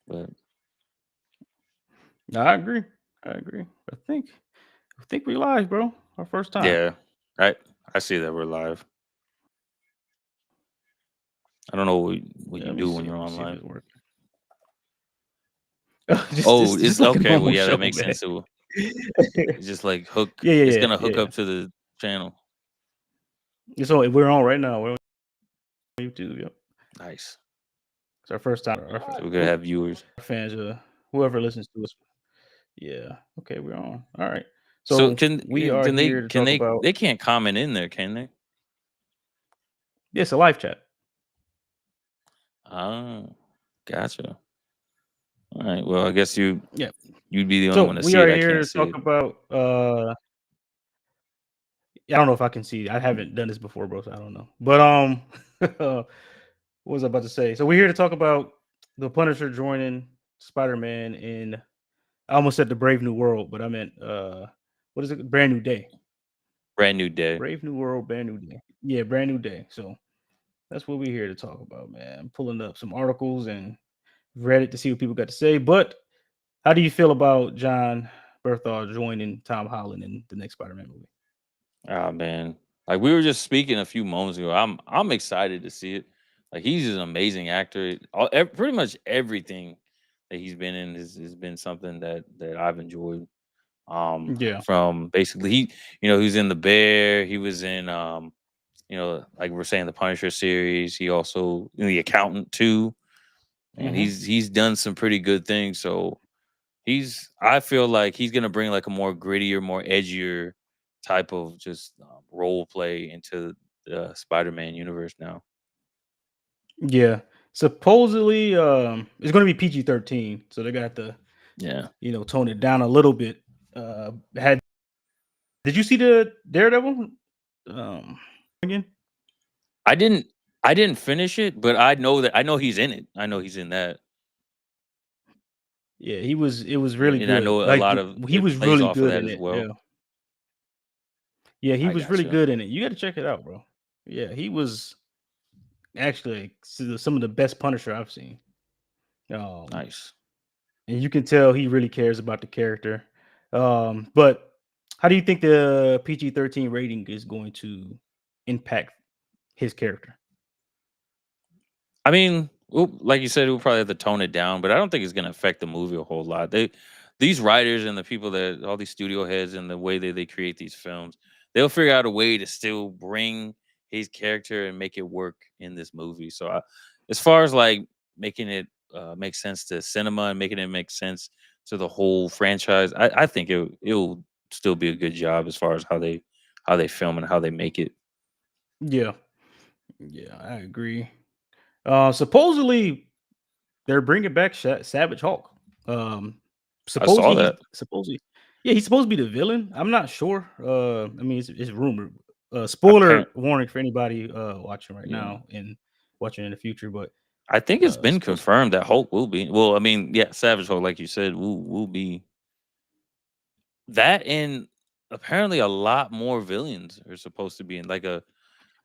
But No, I agree. I agree. I think we live, bro. Our first time. yeah, I see that we're live. I don't know what Yeah, you let me do see. when Let you're me on see if live. it's working. just, Oh, just, it's just like a okay. Well, normal yeah, that show, makes man. sense. It's just like hook. Yeah, yeah, It's yeah, gonna hook yeah. up to the channel. So we're on right now. We're on YouTube. Yep. Nice. It's our first time. So we're gonna have viewers. Our fans, whoever listens to us. Yeah. Okay, we're on. All right. So So we are can here to talk about. they can't comment in there, can they? Yeah, it's a live chat. Oh, gotcha. All right. Well, I guess Yeah. you'd be the only So one to we see are it. I here can't to see talk it. about. I don't know if I can see. I haven't done this before, bro. So I don't know. But what was I about to say? So we're here to talk about the Punisher joining Spider-Man in. I almost said the Brave New World, but I meant what is it? Brand New Day. Brand new day. Brave New World, Brand New Day. Yeah, Brand New Day. So that's what we're here to talk about, man. I'm pulling up some articles and Reddit to see what people got to say. But how do you feel about John Bernthal joining Tom Holland in the next Spider-Man movie? Oh man, like we were just speaking a few moments ago. I'm excited to see it. Like he's an amazing actor. Pretty much everything that he's been in has been something that I've enjoyed. Yeah. From basically he's in the Bear. He was in like we're saying the Punisher series. He also in the Accountant too, and Hmm. he's done some pretty good things. So I feel like he's gonna bring like a more grittier, more edgier type of just role play into the Spider-Man universe now. Yeah. Supposedly, it's going to be PG-13, so they're gonna have to, Yeah, tone it down a little bit. Had Did you see the Daredevil? Again? I didn't I didn't finish it, but I know he's in it. I know he's in that, Yeah, he was. It was really and I good. know a Like lot of he it was plays really off of good that in as it. Yeah, well. yeah, he I was really gotcha. good in it. You got to check it out, bro. Yeah, he was actually like, some of the best Punisher I've seen. Um, Nice. and you can tell he really cares about the character. But how do you think the PG-13 rating is going to impact his character? I mean, like you said, we'll probably have to tone it down, but I don't think it's going to affect the movie a whole lot. These writers and the people that all these studio heads and the way that they create these films, they'll figure out a way to still bring his character and make it work in this movie. So, as far as like making it make sense to cinema and making it make sense to the whole franchise, I think it'll still be a good job as far as how they film and how they make it. Yeah, yeah, I agree. Supposedly they're bringing back Savage Hulk. Um, I saw that. supposedly, yeah, he's supposed to be the villain. I'm not sure. I mean, it's rumored. Spoiler Apparent, warning for anybody watching right yeah. now and watching in the future. But I think it's been supposed, confirmed that Hulk will be. Well, I mean, yeah, Savage Hulk, like you said, will be that, and apparently a lot more villains are supposed to be in. Like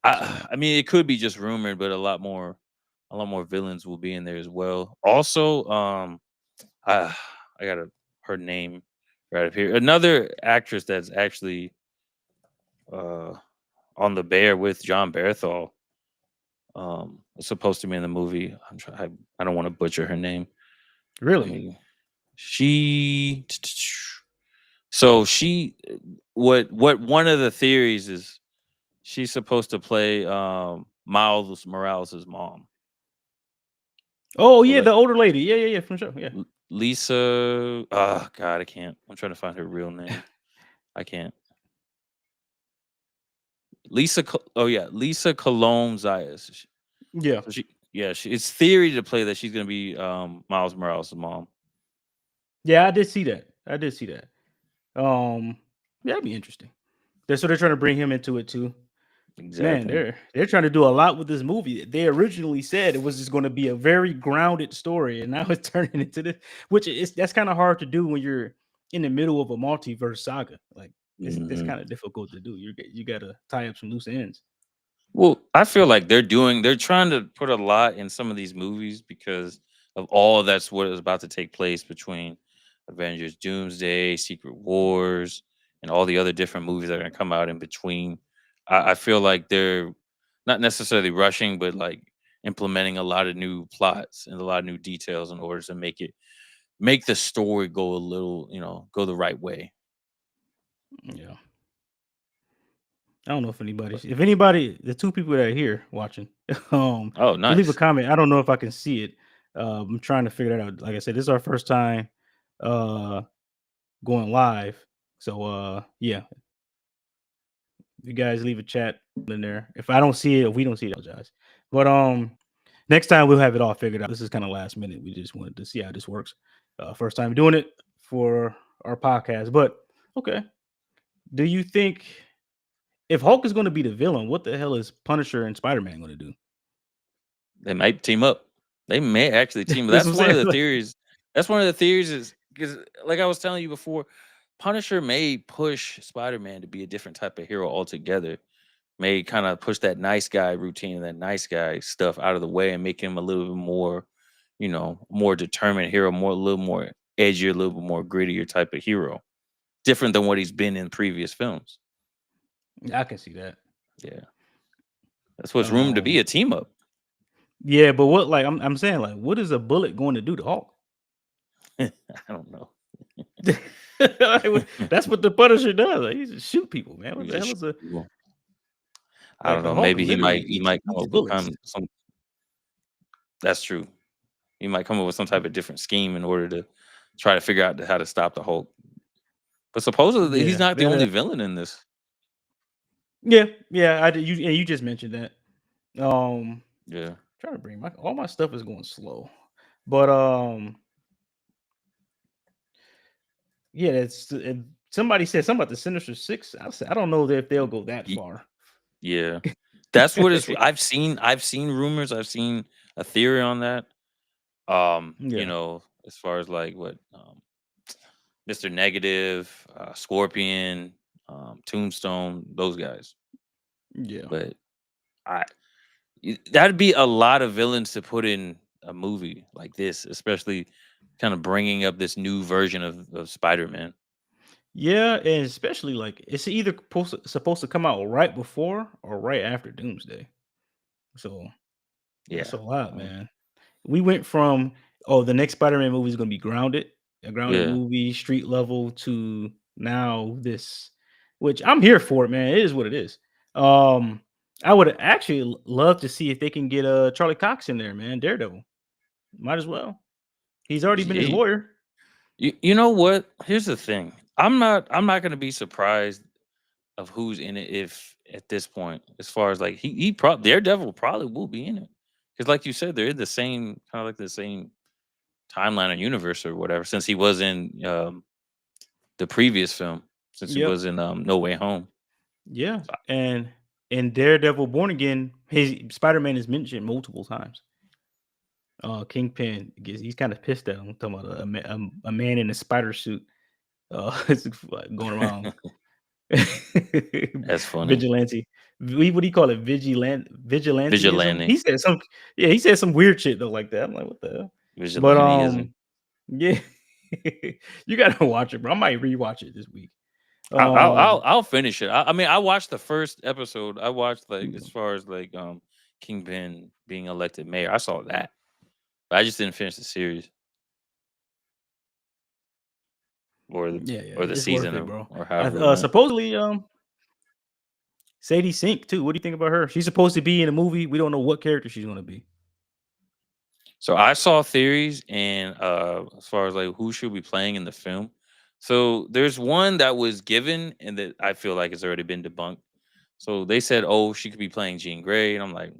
I mean, it could be just rumored, but a lot more villains will be in there as well. Also, I I got her name right up here. Another actress that's actually uh on the Bear with John Bernthal. Is supposed to be in the movie. I don't want to butcher her name. Let really? me She so she what one of the theories is she's supposed to play Miles Morales' mom. Oh So yeah, that the older lady. Yeah, yeah, yeah, from sure. Yeah. Lisa, oh god, I can't. I'm trying to find her real name. I can't. Oh yeah, Lisa Cologne Zayas. Yeah. So it's theory to play that she's gonna be Miles Morales' mom. Yeah, I did see that. I did see that. Um, yeah, that'd be interesting. They're trying to bring him into it too. Man, Exactly. they're trying to do a lot with this movie. They originally said it was just going to be a very grounded story, and now it's turning into this, which is that's kind of hard to do when you're in the middle of a multiverse saga. Like that's Hmm. kind of difficult to do. You got to tie up some loose ends. Well, I feel like they're trying to put a lot in some of these movies because of all that's what is about to take place between Avengers, Doomsday, Secret Wars, and all the other different movies that are gonna come out in between. I feel like they're not necessarily rushing, but like implementing a lot of new plots and a lot of new details in order to make the story go a little, go the right way. Yeah. I don't know if anybody, But the two people that are here watching, oh, if you leave a nice. comment, I don't know if I can see it. I'm trying to figure that out. Like I said, this is our first time uh going live. So yeah, you guys leave a chat in there. If I don't see it, if we don't see it, I apologize. But next time we'll have it all figured out. This is kind of last minute. We just wanted to see how this works. First time doing it for our podcast. But okay. Do you think if Hulk is going to be the villain, what the hell is Punisher and Spider-Man going to do? They might team up. They may actually team. That's what That's I'm one of saying. the theories. That's one of the theories is because, like I was telling you before, Punisher may push Spider-Man to be a different type of hero altogether. May kind of push that nice guy routine and that nice guy stuff out of the way and make him a little bit more, more determined hero, a little more edgier, a little bit more grittier type of hero. Different than what he's been in previous films. I can see that. Yeah. That's what's room to be Um, a team up. yeah, but what like I'm saying like what is a bullet going to do to Hulk? I don't know. That's what the Punisher does. Like, he just shoot people, man. What You the hell just is a I like don't the know. Hulk? Maybe he Literally might he eats might come eats up with bullets. some. That's true. He might come up with some type of different scheme in order to try to figure out how to stop the Hulk. But supposedly he's Yeah, not the that. only villain in this. Yeah, yeah. I did. You just mentioned that. Um, Yeah. trying to bring my all my stuff is going slow, but yeah. That's somebody said something about the Sinister Six. I said I don't know if they'll go that Ye- far. Yeah. That's what it's I've seen rumors, I've seen a theory on that. Yeah, As far as like what Mr. Negative, Scorpion, Tombstone, those guys. yeah. But I that'd be a lot of villains to put in a movie like this, especially kind of bringing up this new version of Spider-Man. Yeah, and especially like it's either supposed to come out right before or right after Doomsday. So that's Yeah. a lot, Um, man. We went from the next Spider-Man movie is going to be grounded, a grounded yeah. movie, street level to now this, which I'm here for it, man. It is what it is. Um, I would actually love to see if they can get Charlie Cox in there, man. Daredevil, might as well. He's already been his Yeah. lawyer. You know what? Here's the thing. I'm not gonna be surprised of who's in it if at this point, as far as like he probably Daredevil probably will be in it. Because like you said, they're in the same kind of like the same timeline or universe or whatever, since he was in the previous film, since he Yep. was in No Way Home. Yeah, So, and in Daredevil Born Again, his Spider-Man is mentioned multiple times. Kingpin he's kind of pissed at him, talking about a man in a spider suit, it's like going around that's funny. vigilante. What do you call it? Vigilanteism. Vigilante. He said some weird shit though like that. I'm like, what the hell? But Vigilanteism. yeah, you gotta watch it, bro. I might rewatch it this week. I'll finish it. I mean, I watched the first episode. I watched like as Yeah, far as like Kingpin being elected mayor. I saw that, but I just didn't finish the series or the yeah, or the it's worth season it, bro. or however it went. Supposedly, Sadie Sink too. What do you think about her? She's supposed to be in a movie. We don't know what character she's gonna be. So I saw theories and as far as like who should be playing in the film. So there's one that was given and that I feel like has already been debunked. So they said, "Oh, she could be playing Jean Grey," and I'm like,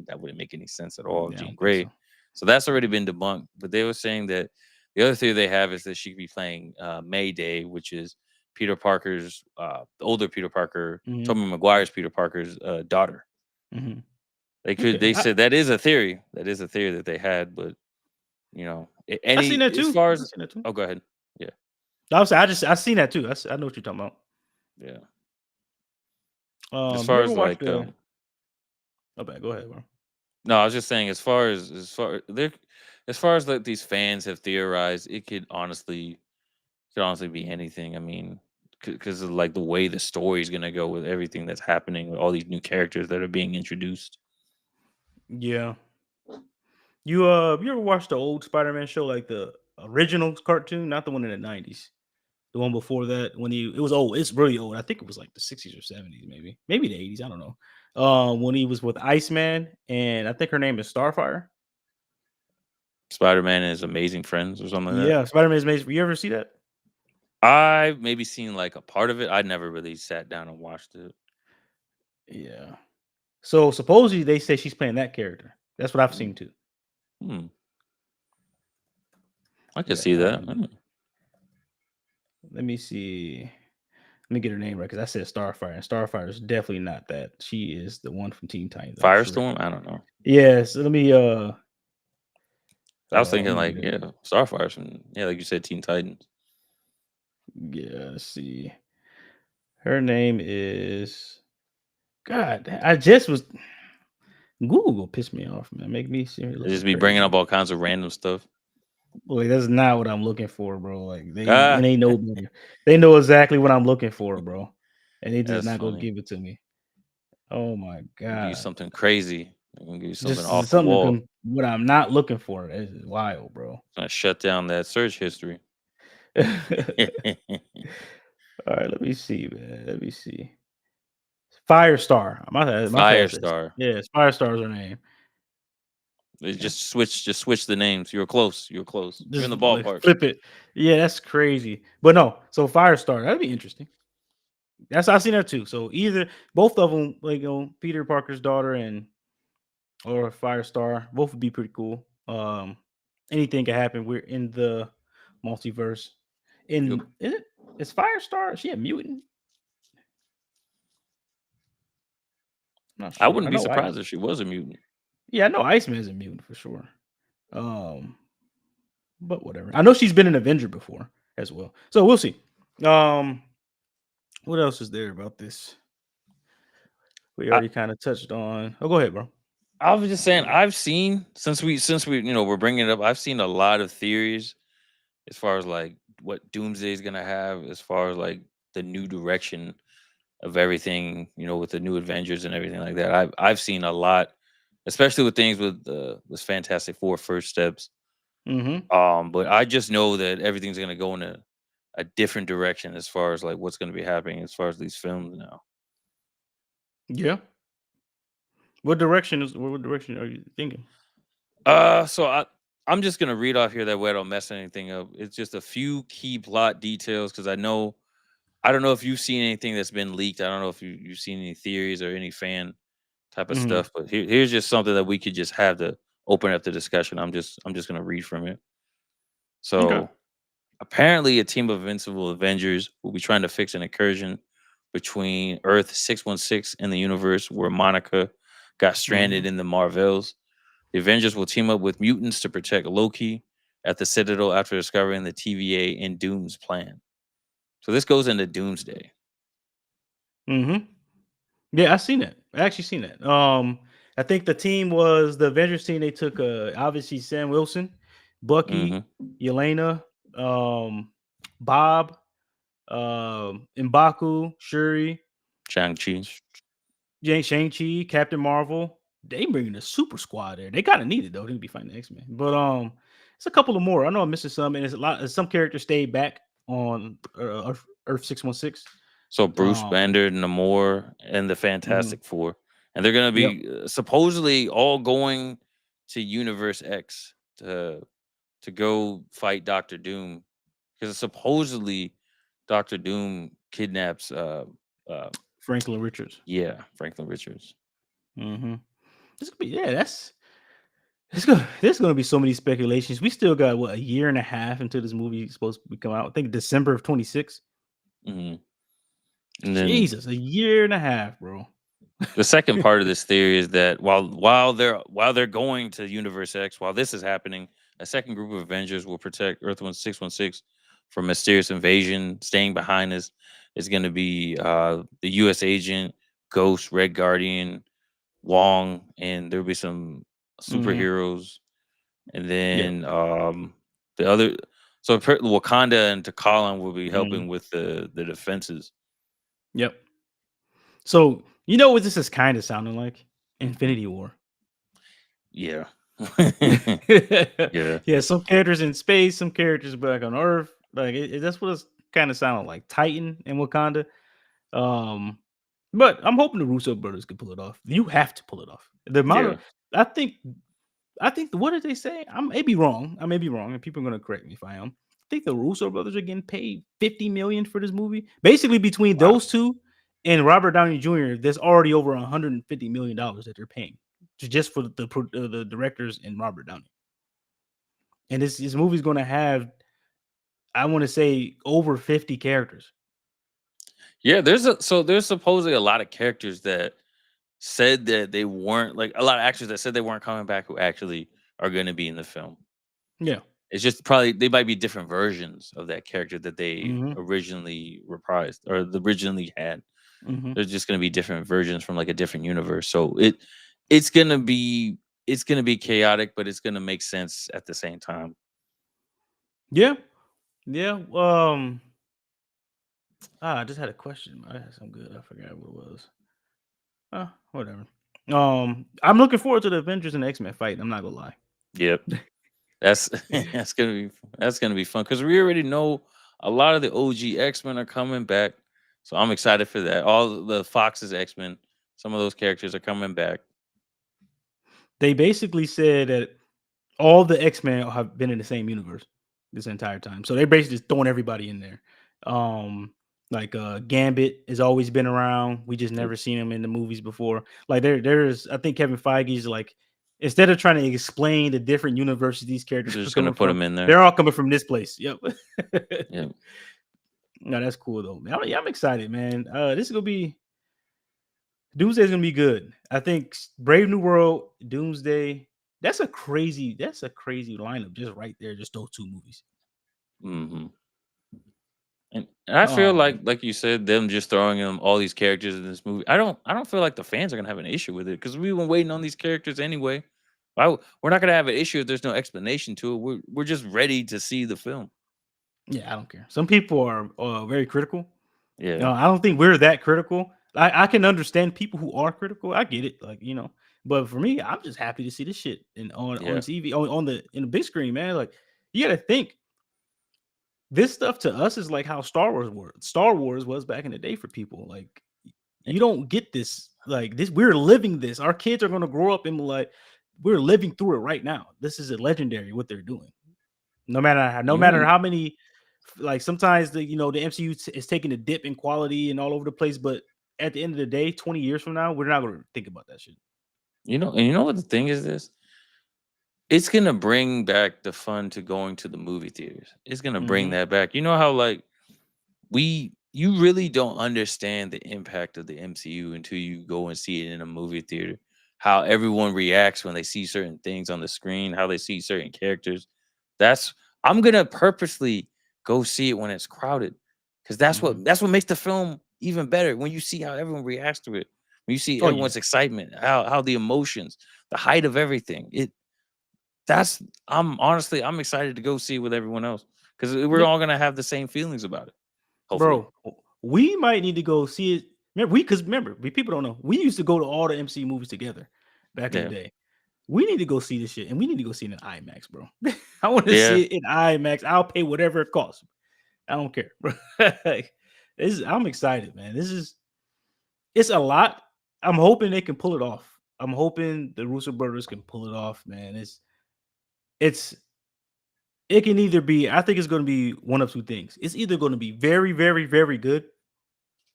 "That wouldn't make any sense at all, Yeah, I Jean don't think Grey." so. So that's already been debunked. But they were saying that the other theory they have is that she could be playing Mayday, which is Peter Parker's the older Peter Parker, Mhm, Tobey Maguire's Peter Parker's daughter. mhm. They could. Okay, They said that is a theory. That is a theory that they had, but I seen any that as too. far I as seen that too. oh, go ahead. Yeah, I seen that too. I know what you're talking about. yeah. As You far ever as watched like the? Oh, bad. Go ahead, bro. no, I was just saying as far as there. as far as like these fans have theorized, it could honestly be anything. I mean, because of like the way the story's gonna go with everything that's happening with all these new characters that are being introduced. Yeah. You ever watched the old Spider-Man show, like the original cartoon, not the one in the 90s? The one before that, when it was old. It's really old. I think it was like the 60s or 70s, maybe the 80s. I don't know. When he was with Iceman, and I think her name is Starfire. Spider-Man and His Amazing Friends or something like that. Yeah, Spider-Man is amazing. You ever see that? I've maybe seen like a part of it. I never really sat down and watched it. Yeah. So supposedly they say she's playing that character. That's what I've Mm, seen too. Hmm, I could Yeah. see that. Mm. Let me see. Let me get her name right because I said Starfire, and Starfire is definitely not that. She is the one from Teen Titans. I'm sure. Firestorm? I don't know. Yes. Let me. I was Let thinking me like, get it. yeah, Starfire from yeah, like you said, Teen Titans. Yeah. Let's see. Her name is. God, I just was Google will piss me off, man. Make me seem They looking just be bringing up crazy. all kinds of random stuff. Boy, that's not what I'm looking for, bro. Like Ah, they know better. They know exactly what I'm looking for, bro. And they just that's not gonna funny. give it to me. Oh my Give you god. something crazy. I'm gonna give you something Just off the something wall. what I'm not looking for. Is wild, bro. Gonna shut down that search history. All right, let me see, man. Let me see. Firestar. My fast says. Firestar. Yeah, Firestar is her name. They Yeah. just switch the names. You're close. You're close. You're in Just the like ballpark. flip it. Yeah, that's crazy. But no, so Firestar, that'd be interesting. That's I've seen that too. So either both of them, like Peter Parker's daughter and or Firestar, both would be pretty cool. Anything can happen. We're in the multiverse. Yep. In is it is Firestar? Is she a mutant? I'm not I sure. I wouldn't be know Ice. surprised if she was a mutant. Yeah, I know Iceman is a mutant for sure. Um, but whatever. I know she's been an Avenger before as well. So we'll see. Um, what else is there about this? We I, already kind of touched on. Oh, go ahead, bro. I was just saying I've seen since we we're bringing it up. I've seen a lot of theories as far as like what Doomsday is gonna have, as far as like the new direction of everything, with the new Avengers and everything like that. I've seen a lot, especially with things with this Fantastic Four first steps. Mm-hmm. But I just know that everything's gonna go in a different direction as far as like what's gonna be happening as far as these films now. Yeah. What direction are you thinking? So I'm just gonna read off here that way I don't mess anything up. It's just a few key plot details because I don't know if you've seen anything that's been leaked. I don't know if you've seen any theories or any fan type of Mm-hmm. stuff, but here's just something that we could just have to open up the discussion. I'm just gonna read from it. Okay. So apparently a team of invincible Avengers will be trying to fix an incursion between Earth 616 and the universe where Monica got Mm-hmm. stranded in the Marvels. The Avengers will team up with mutants to protect Loki at the Citadel after discovering the TVA and Doom's plan. So this goes into Doomsday. Mm-hmm. Yeah, I seen that. I actually seen that. I think the team was the Avengers team. They took obviously Sam Wilson, Hmm. Bucky, Yelena, Bob, Mbaku, Shuri, Shang-Chi. Shang-Chi, Captain Marvel. They bringing a super squad there. They kind of need it though. They can be fighting X-Men. But it's a couple of more. I know I'm missing some, and it's a lot. Some characters stayed back on Earth 616. So Bruce Um, Banner, Namor, and the mhm. Fantastic Four. And they're going to Yep. be supposedly all going to Universe X to go fight Doctor Doom because supposedly Doctor Doom kidnaps uh Franklin Richards. yeah, Franklin Richards. Hmm. This could be yeah. There's gonna be so many speculations. We still got what a year and a half until this movie is supposed to come out. I think December of 26. Hmm. And then Jesus, a year and a half, bro. the second part of this theory is that while they're going to Universe X, while this is happening, a second group of Avengers will protect Earth 616 from mysterious invasion. Staying behind is going to be the U.S. agent, Ghost, Red Guardian, Wong, and there'll be some Hmm. superheroes. and Yeah. then the other. So Wakanda and T'Challa will be Mhm. helping with the defenses. Yep. So you know what this is kind of sounding like? Mhm. Infinity War. Yeah. Yeah. Yeah, some characters in space, some characters back on Earth. Like that's what it's kind of sounding like. Titan and Wakanda. Um, but I'm hoping the Russo brothers can pull it off. You have to pull it off. The amount of Yeah. I think what did they say? I may be wrong. I may be wrong, and people are gonna correct me if I am. I think the Russo brothers are getting paid 50 million for this movie. Basically, between Wow. those two and Robert Downey Jr., there's already over 150 million dollars that they're paying just for the directors and Robert Downey. And this movie's gonna have, I want to say, over 50 characters. Yeah, there's supposedly a lot of characters that said that they weren't, like, a lot of actors that said they weren't coming back who actually are going to be in the film. Yeah. It's just probably they might be different versions of that character that they Hmm. originally reprised or originally had. Hmm. There's just going to be different versions from like a different universe. So it's going to be it's going to be chaotic, but it's going to make sense at the same time. Yeah. Yeah. I just had a question. I had some good. I forgot what it was. Whatever. I'm looking forward to the Avengers and X-Men fight. I'm not gonna lie. Yep. That's that's gonna be fun because we already know a lot of the OG X Men are coming back, so I'm excited for that. All the Fox's X Men, some of those characters are coming back. They basically said that all the X-Men have been in the same universe this entire time. So they're basically just throwing everybody in there. Um, Gambit has always been around. We just Yep. never seen him in the movies before. Like there's I think Kevin Feige's like, instead of trying to explain the different universes these characters They're are just gonna coming put from, them in there. they're all coming from this place. Yep. Yeah, No, that's cool though. Man, I'm excited, man. This is gonna be Doomsday's gonna be good. I think Brave New World, Doomsday. That's a crazy lineup just right there. Just those two movies. hmm and I feel Um, like you said, them just throwing them all these characters in this movie. I don't feel like the fans are gonna have an issue with it because we've been waiting on these characters anyway. We're not gonna have an issue if there's no explanation to it. We're just ready to see the film. yeah, I don't care. Some people are very critical. Yeah, No, I don't think we're that critical. I can understand people who are critical. I get it, But for me, I'm just happy to see this shit on yeah. TV on the in the big screen, man. Like you got to think this stuff to us is like how Star Wars was back in the day for people. Like you don't get this like this. We're living this. Our kids are gonna grow up and be like, we're living through it right now. This is a legendary what they're doing. No You know, matter how many, like sometimes the MCU is taking a dip in quality and all over the place, but at the end of the day, 20 years from now, we're not gonna think about that shit. and you know what the thing is this? It's gonna bring back the fun to going to the movie theaters. It's gonna bring Hmm. that back. You know how, like, you really don't understand the impact of the MCU until you go and see it in a movie theater. How everyone reacts when they see certain things on the screen, how they see certain characters. That's I'm gonna purposely go see it when it's crowded. Because Hmm. that's what makes the film even better when you see how everyone reacts to it. When you see Oh yeah, everyone's excitement, how the emotions, the height of everything. That's I'm excited to go see it with everyone else because we're yep, all gonna have the same feelings about it. Hopefully. bro. We might need to go see it. Remember, people don't know. We used to go to all the MCU movies together back in the Yeah. day. We need to go see this shit, and we need to go see it in IMAX, bro. I want to Yeah. see it in IMAX. I'll pay whatever it costs. I don't care, bro. Like, I'm excited, man. It's a lot. I'm hoping they can pull it off. I'm hoping the Russo brothers can pull it off, man. It's it can either be. I think it's going to be one of two things. It's either going to be very, very, very good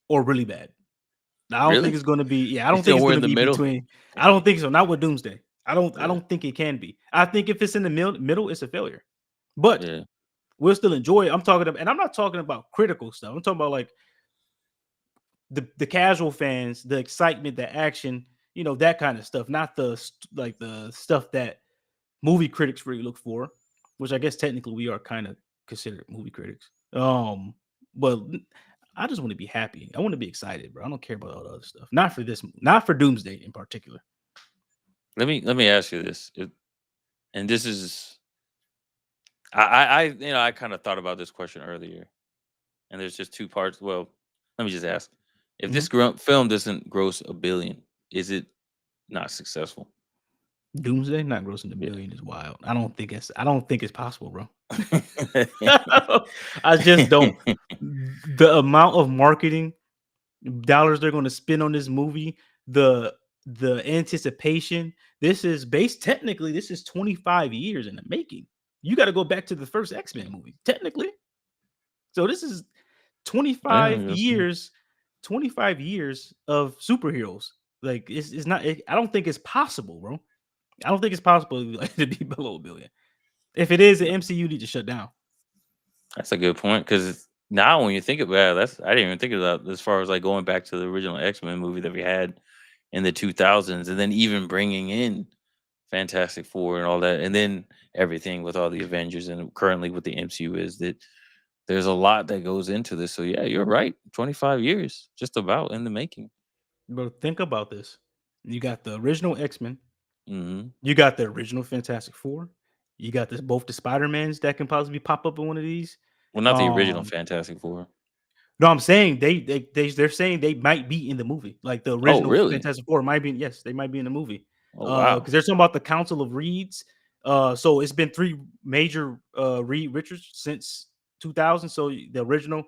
or really bad. I don't think Really? it's going to be. Yeah, I You don't think think it's we're going in to the be middle? between. I don't think so. Not with Doomsday. I Yeah. don't think it can be. I think if it's in the middle, it's a failure. But Yeah. we'll still enjoy it. I'm talking about, and I'm not talking about critical stuff. I'm talking about like the casual fans, the excitement, the action, that kind of stuff, not like the stuff that movie critics really look for, which I guess technically we are kind of considered movie critics. But I just want to be happy. I want to be excited, bro. I don't care about all the other stuff. Not for Doomsday in particular. Let me ask you this. And this is I kind of thought about this question earlier, and there's just two parts. Well, let me just ask: if Mhm. this film doesn't gross a billion, is it not successful? Doomsday not grossing a Yeah. billion is wild. I don't think it's possible, bro. I just don't. The amount of marketing dollars they're going to spend on this movie, the the anticipation. This is based technically. This is 25 years in the making. You got to go back to the first X-Men movie, technically. So this is Yeah, I 25 guess so. years, 25 years of superheroes. Like it's not. I don't think it's possible, bro. I don't think it's possible like, to be below a billion. If it is, the MCU need to shut down. That's a good point because now when you think about it, that's I didn't even think of that as far as like going back to the original X Men movie that we had in the 2000s, and then even bringing in Fantastic Four and all that, and then everything with all the Avengers and currently with the MCU is that there's a lot that goes into this. So yeah, you're right. 25 years, just about in the making. But think about this. You got the original X-Men, Hmm. you got the original Fantastic Four, you got this both the Spider-Mans that can possibly pop up in one of these. Well, not the original Um Fantastic Four. no, I'm saying they're saying they might be in the movie. Like the Oh, original really? Fantastic Four might be yes, they might be in the movie. Oh, wow. Because they're talking about the Council of Reeds. So it's been three major Reed Richards since 2000. So the original,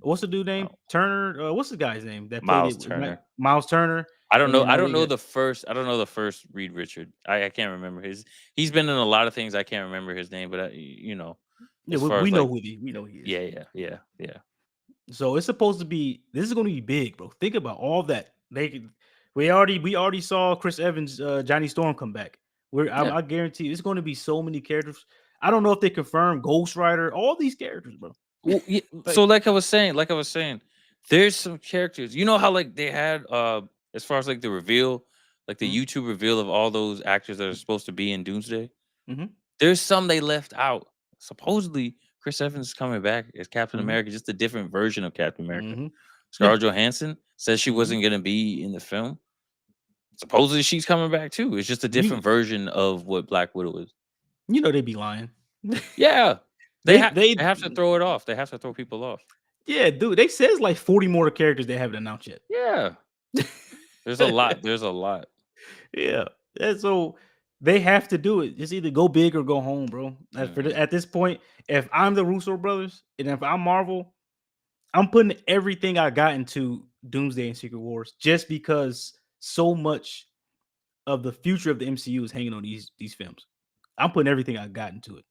what's the dude name? Oh, Turner. What's the guy's name that played Miles it? Turner. Miles Turner. I don't And know. then I don't they know got the first. I don't know the first Reed Richard. I can't remember his. He's been in a lot of things. I can't remember his name, but yeah, as far we as know like, who we know who he is. yeah, yeah, yeah, yeah, So it's supposed to be this is going to be big, bro. Think about all that. We already saw Chris Evans, Johnny Storm come back. yeah. I guarantee it's going to be so many characters. I don't know if they confirm Ghost Rider, all these characters, bro. Well, yeah, so Like, like I was saying, there's some characters. You know how like they had as far as like the reveal, like the mhm, YouTube reveal of all those actors that are supposed to be in Doomsday. mhm, There's some they left out. Supposedly, Chris Evans is coming back as Captain mhm, America, just a different version of Captain America. mhm. Yeah, Scarlett Johansson says she mhm. wasn't going to be in the film. Supposedly, she's coming back too. It's just a You different version of what Black Widow is. you know they be lying. Yeah, they They have to throw it off. They have to throw people off. yeah, dude. They says like 40 more characters they haven't announced yet. Yeah, there's a lot. There's a lot. Yeah, and so they have to do it. It's either go big or go home, bro. Hmm. At this point, if I'm the Russo brothers and if I'm Marvel, I'm putting everything I got into Doomsday and Secret Wars just because so much of the future of the MCU is hanging on these films. I'm putting everything I got into it.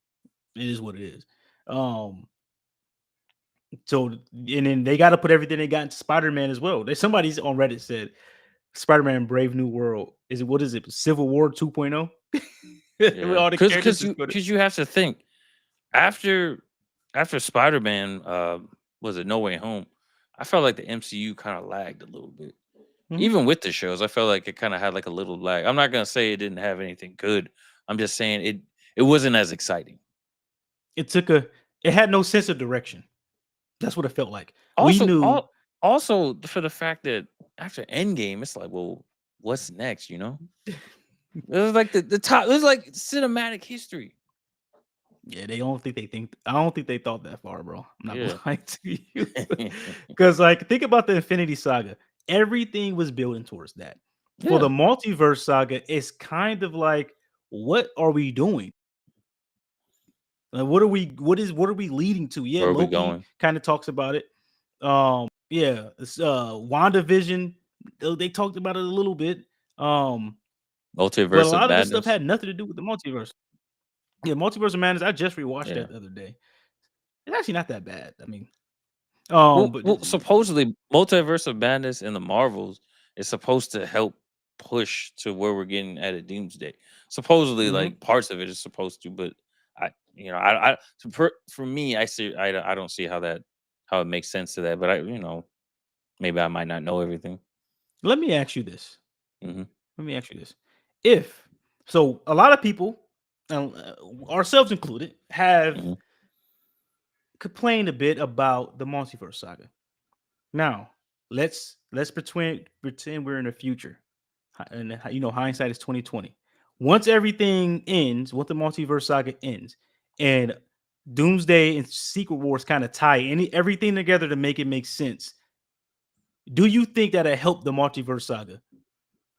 It is what it is. Um, so and then they got to put everything they got into Spider-Man as well. There's somebody's on Reddit said Spider-Man Brave New World. Is it what is it? Civil War 2.0? With Yeah, all the because characters because just you put it. because you have to think after Spider Man, was it No Way Home? I felt like the MCU kind of lagged a little bit. Mhm. Even with the shows, I felt like it kind of had like a little lag. I'm not gonna say it didn't have anything good. I'm just saying it wasn't as exciting. It took a it had no sense of direction. That's what it felt like. We Also, knew also for the fact that after Endgame, it's like, well, what's next? It was like the top. It was like cinematic history. yeah, they don't think they think I don't think they thought that far, bro. I'm not gonna Yeah, lie to you. Because like think about the Infinity Saga. Everything was building towards that. For the yeah. multiverse saga, it's kind of like, what are we doing? Like, what are we leading to? Yeah, Where are we Loki going? kind of talks about it. Yeah, it's WandaVision, they talked about it a little bit. Um, but a Multiverse of lot of this stuff Madness. had nothing to do with the multiverse. Yeah, Multiverse of Madness, I just rewatched Yeah. that the other day. It's actually not that bad. I mean, but Well, supposedly, Multiverse of Madness and the Marvels is supposed to help push to where we're getting at a Doomsday. Supposedly, mhm. like parts of it is supposed to, but for me, I don't see how it makes sense to that. But maybe I might not know everything. Let me ask you this. Hmm. Let me ask you this. If so, a lot of people, ourselves included, have Hmm. complained a bit about the multiverse saga. Now, let's pretend we're in the future, and hindsight is 2020. once everything ends, once the multiverse saga ends, and Doomsday and Secret Wars kind of tie everything together to make it make sense. Do you think that it helped the multiverse saga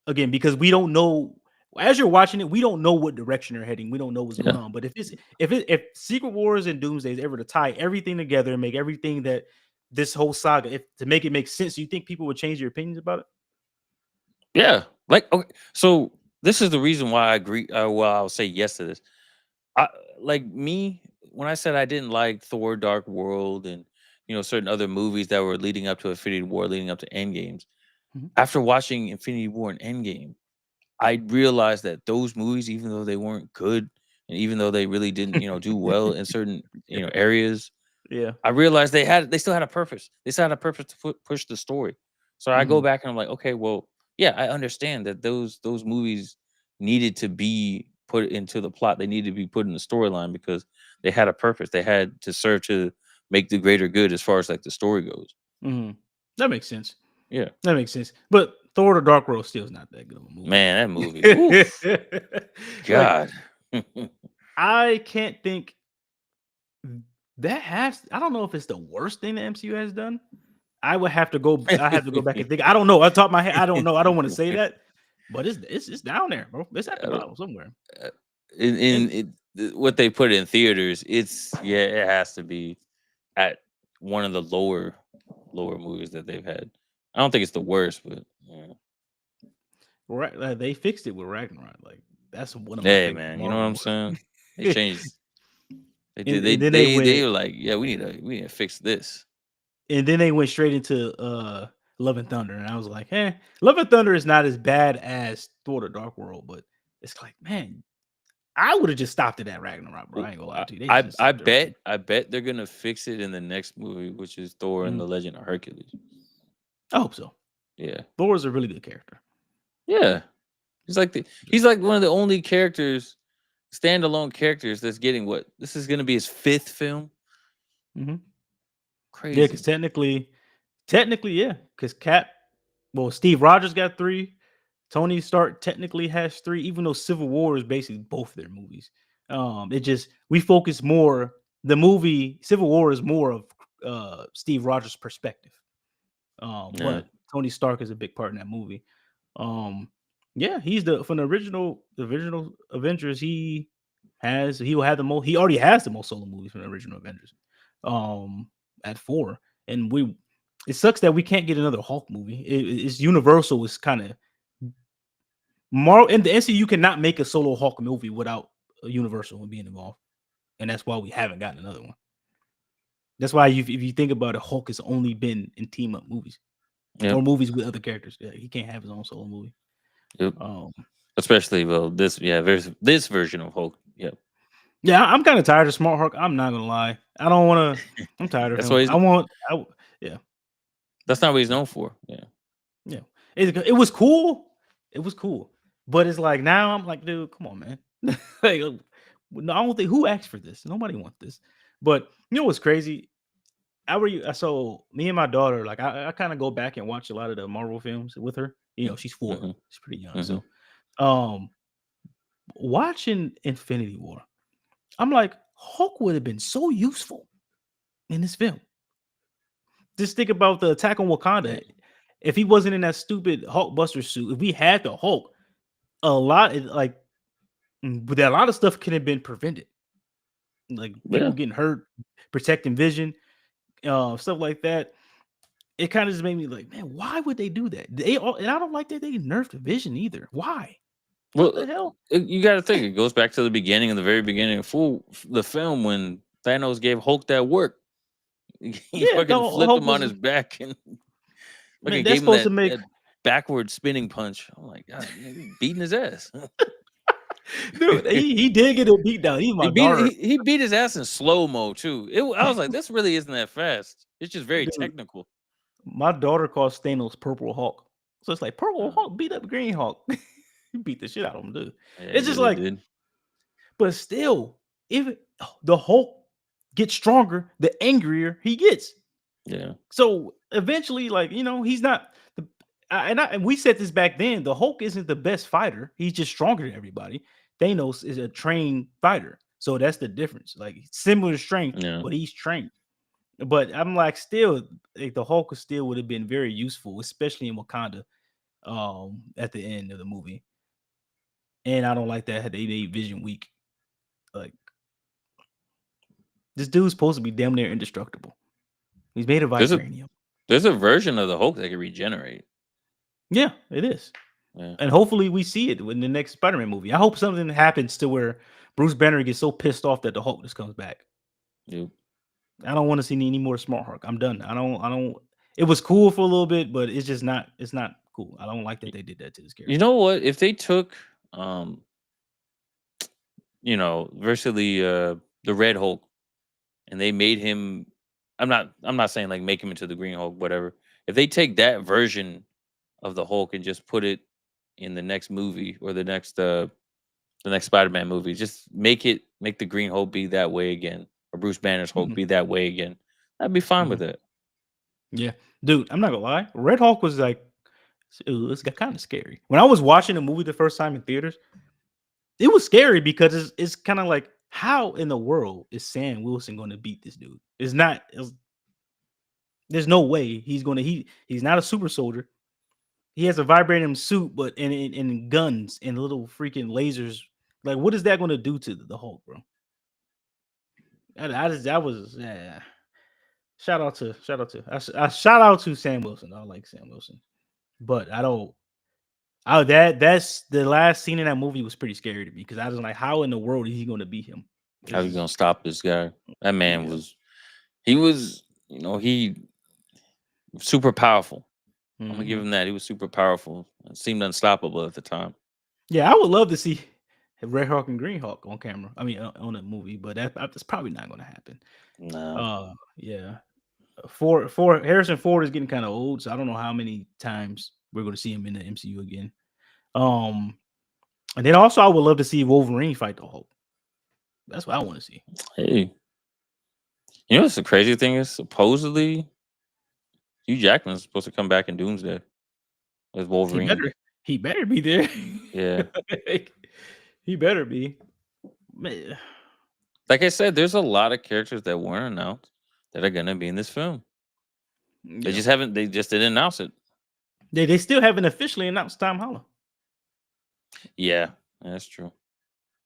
again? Because we don't know as you're watching it, we don't know what direction they're heading. We don't know what's going Yeah. on. But if Secret Wars and Doomsday is ever to tie everything together and make everything that this whole saga, if to make it make sense, do you think people would change their opinions about it? Yeah. Like, okay. So this is the reason why I agree. Well, I'll say yes to this. I like me when I said I didn't like Thor: Dark World and certain other movies that were leading up to Infinity War, leading up to Endgames. Mhm. After watching Infinity War and Endgame, I realized that those movies, even though they weren't good, and even though they really didn't, do well in certain, areas, Yeah. I realized they still had a purpose. They still had a purpose to push the story. So I go Mhm. back and I'm like, okay, well, yeah, I understand that those movies needed to be put into the plot. They needed to be put in the storyline because they had a purpose. They had to serve to make the greater good as far as like the story goes. Mhm. That makes sense. Yeah, That makes sense. But Thor: The Dark World still is not that good of a movie. man, that movie. Oof, Like God. I can't think that has. I don't know if it's the worst thing the MCU has done. I would have to go. I have to go back and think. I don't know. I top of my head. I don't know. I don't want to say that, but it's down there, bro. It's at the I don't- bottom somewhere. uh, in And what they put in theaters, it has to be at one of the lower movies that they've had. I don't think it's the worst, but yeah. right, they fixed it with Ragnarok. Like that's one of my Hey favorite man, you know what Marvel I'm movies. saying? They changed. They did. And then they They went were like, yeah, we need to fix this. straight into Love and Thunder, and I was like, Love and Thunder is not as bad as Thor: The Dark World, but it's like, man, I would have just stopped it at Ragnarok, bro. Well, I ain't gonna lie to you. They just I stopped it right there. bet they're gonna fix it in the next movie, which is Thor and Mhm. the Legend of Hercules. I hope so. Yeah, Thor is a really good character. yeah. He's like one of the only characters, standalone characters that's getting what this is gonna be his fifth film. Mhm. Yeah, because Crazy. technically, yeah, because Steve Rogers got three. Tony Stark technically has three, even though Civil War is basically both their movies. It just we focus more. The movie Civil War is more of Steve Rogers' perspective. Yeah. But Tony Stark is a big part in that movie. Um, yeah, he's from the original Avengers. He will have the most. He already has the most solo movies from the original Avengers. At four, and it sucks that we can't get another Hulk movie. It's Universal is kind of Marvel in the NCU cannot make a solo Hulk movie without a Universal being involved, and that's why we haven't gotten another one. That's why if you think about it, Hulk has only been in team up movies or Yep. movies with other characters. Yeah, he can't have his own solo movie. Yep. Um, Especially there's this version of Hulk. Yep. yeah, I'm kind of tired of Smart Hulk. I'm not gonna lie. I don't want to. I'm tired of That's him. what he's. Yeah, That's not what he's known for. Yeah. yeah. It was cool. It was cool, but it's like now I'm like, dude, come on, man. Like, no, I don't think who asked for this. Nobody wants this. But you know what's crazy? So me and my daughter, like I kind of go back and watch a lot of the Marvel films with her. She's 4. Mm-hmm. She's pretty young. Mm-hmm. So um watching Infinity War, I'm like, Hulk would have been so useful in this film. Just think about the attack on Yeah. Wakanda. If he wasn't in that stupid Hulk Buster suit, if we had the Hulk, a lot like but a lot of stuff could have been prevented. Like Yeah. people getting hurt, protecting vision, stuff like that. It kind of just made me like, man, why would they do that? And I don't like that they nerfed Vision either. Why? What Well, the hell? you got to think it goes back to the beginning, the very beginning of the film when Thanos gave Hulk that work. He Yeah, the fucking flipped Hulk him on was his back and man. fucking That's gave him supposed to that make that backward spinning punch. Oh my god, man, beating his ass. dude. He did get a beat down. Even my daughter, He beat his ass in slow mo too. I was like, this really isn't that fast. It's just very dude. technical. My daughter calls Thanos Purple Hulk. So it's like Purple Uh, Hulk beat up Green Hulk. He beat the shit out of him, dude. yeah, he It's just really like, did. but still, the Hulk gets stronger, the angrier he gets. Yeah, So eventually, like he's not. and we said this back then. The Hulk isn't the best fighter. He's just stronger than everybody. Thanos is a trained fighter, so that's the difference. Like similar strength, Yeah. but he's trained. But I'm like, still, like, the Hulk still would have been very useful, especially in Wakanda. At the end of the movie, and I don't like that they made Vision weak. Like this dude's supposed to be damn near indestructible. He's made of There's a vibranium. there's a version of the Hulk that can regenerate. Yeah, it is. Yeah. And hopefully we see it in the next Spider-Man movie. I hope something happens to where Bruce Banner gets so pissed off that the Hulk just comes back. Yep. I don't want to see any more Smart Hulk. I'm done. I don't it was cool for a little bit, but it's not cool. I don't like that they did that to this You character. know what? If they took um, versus the Red Hulk and they made him, I'm not saying like make him into the Green Hulk, whatever. If they take that version of the Hulk and just put it in the next movie or the next Spider-Man movie, just make the Green Hulk be that way again, or Bruce Banner's Hulk Mhm, be that way again. I'd be fine mhm. with it. Yeah. Dude, I'm not gonna lie. Red Hulk was like it's kind of scary. When I was watching the movie the first time in theaters, it was scary because it's kind of like, how in the world is Sam Wilson going to beat this dude? It's not. There's no way he's going to. He's not a super soldier. He has a vibranium suit, but and guns and little freaking lasers. Like, what is that going to do to the Hulk, bro? I just that was yeah. Shout out to Sam Wilson. I like Sam Wilson, but I don't. Oh, that's the last scene in that movie was pretty scary to me because I was like, how in the world is he going to beat him? How This you gonna is stop this guy? That man yeah. was he was he super powerful. I'm gonna give Mhm. him that. He was super powerful. It seemed unstoppable at the time. Yeah, I would love to see Red Hawk and Green Hawk on camera. I mean, on a movie, but that's probably not going to happen. No, Yeah. For Harrison Ford is getting kind of old, so I don't know how many times we're going to see him in the MCU again. Um, and then also I would love to see Wolverine fight the Hulk. That's what I want to see. hey, what's the crazy thing is? Supposedly, Hugh Jackman's supposed to come back in Doomsday as He Wolverine. better he better be there. Yeah, Like, he better be. Man, like I said, there's a lot of characters that weren't announced that are gonna be in this film. They yeah. just haven't. They just didn't announce it. They still haven't officially announced Tom Holland. Yeah, that's true.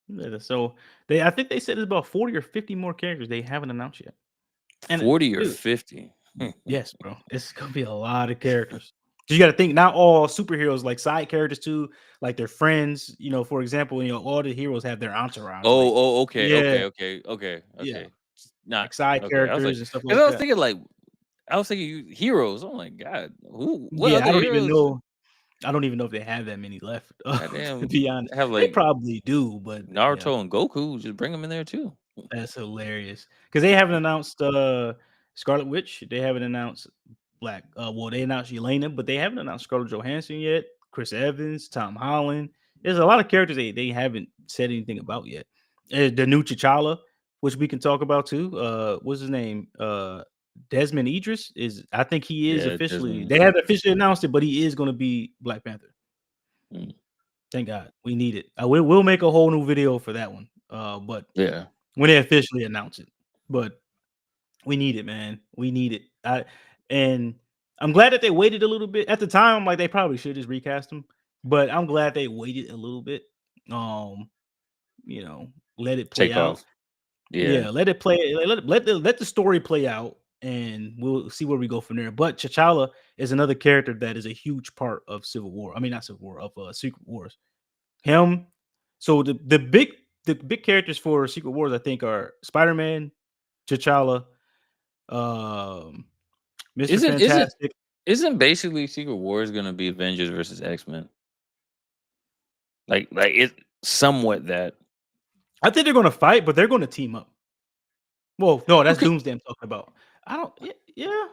Yeah, so I think they said it's about 40 or 50 more characters they haven't announced yet. And 40 or dude, 50. yes, bro, it's gonna be a lot of characters. 'Cause you got to think, not all superheroes, like side characters too, like their friends. For example, all the heroes have their entourage. Like, Okay, yeah, okay, okay, okay, yeah, okay. Not like side okay. I was like, characters and stuff because like I was that. thinking like I was thinking heroes. Oh my god, who? What Yeah, other I don't even heroes? know. I don't even know if they have that many left. To Goddamn, be honest, have they like probably do, but yeah. Naruto and Goku. Just bring them in there too. That's hilarious because they haven't announced Scarlet Witch. They haven't announced well, they announced Yelena, but they haven't announced Scarlett Johansson yet. Chris Evans, Tom Holland. There's a lot of characters they haven't said anything about yet. The new T'Challa, which we can talk about too. What's his name? Desmond Idris is. I think he is Yeah, officially. Desmond. They haven't officially announced it, but he is going to be Black Panther. Mm, Thank God, we need it. We'll make a whole new video for that one. But yeah, when they officially announce it, but we need it, man. We need it. And I'm glad that they waited a little bit. At the time, like they probably should just recast him, but I'm glad they waited a little bit. Um, let it play take out. off. Yeah, Yeah, let it play. Let the story play out, and we'll see where we go from there. But T'Challa is another character that is a huge part of Civil War. I mean, not Civil War, of Secret Wars. Him. So the big characters for Secret Wars, I think, are Spider Man, T'Challa, um, Mr. isn't isn't Fantastic. isn't basically Secret Wars gonna be Avengers versus X-Men? Like it somewhat that. I think they're gonna fight, but they're gonna team up. Well, no, that's Okay. Doomsday I'm talking about. I don't. Yeah.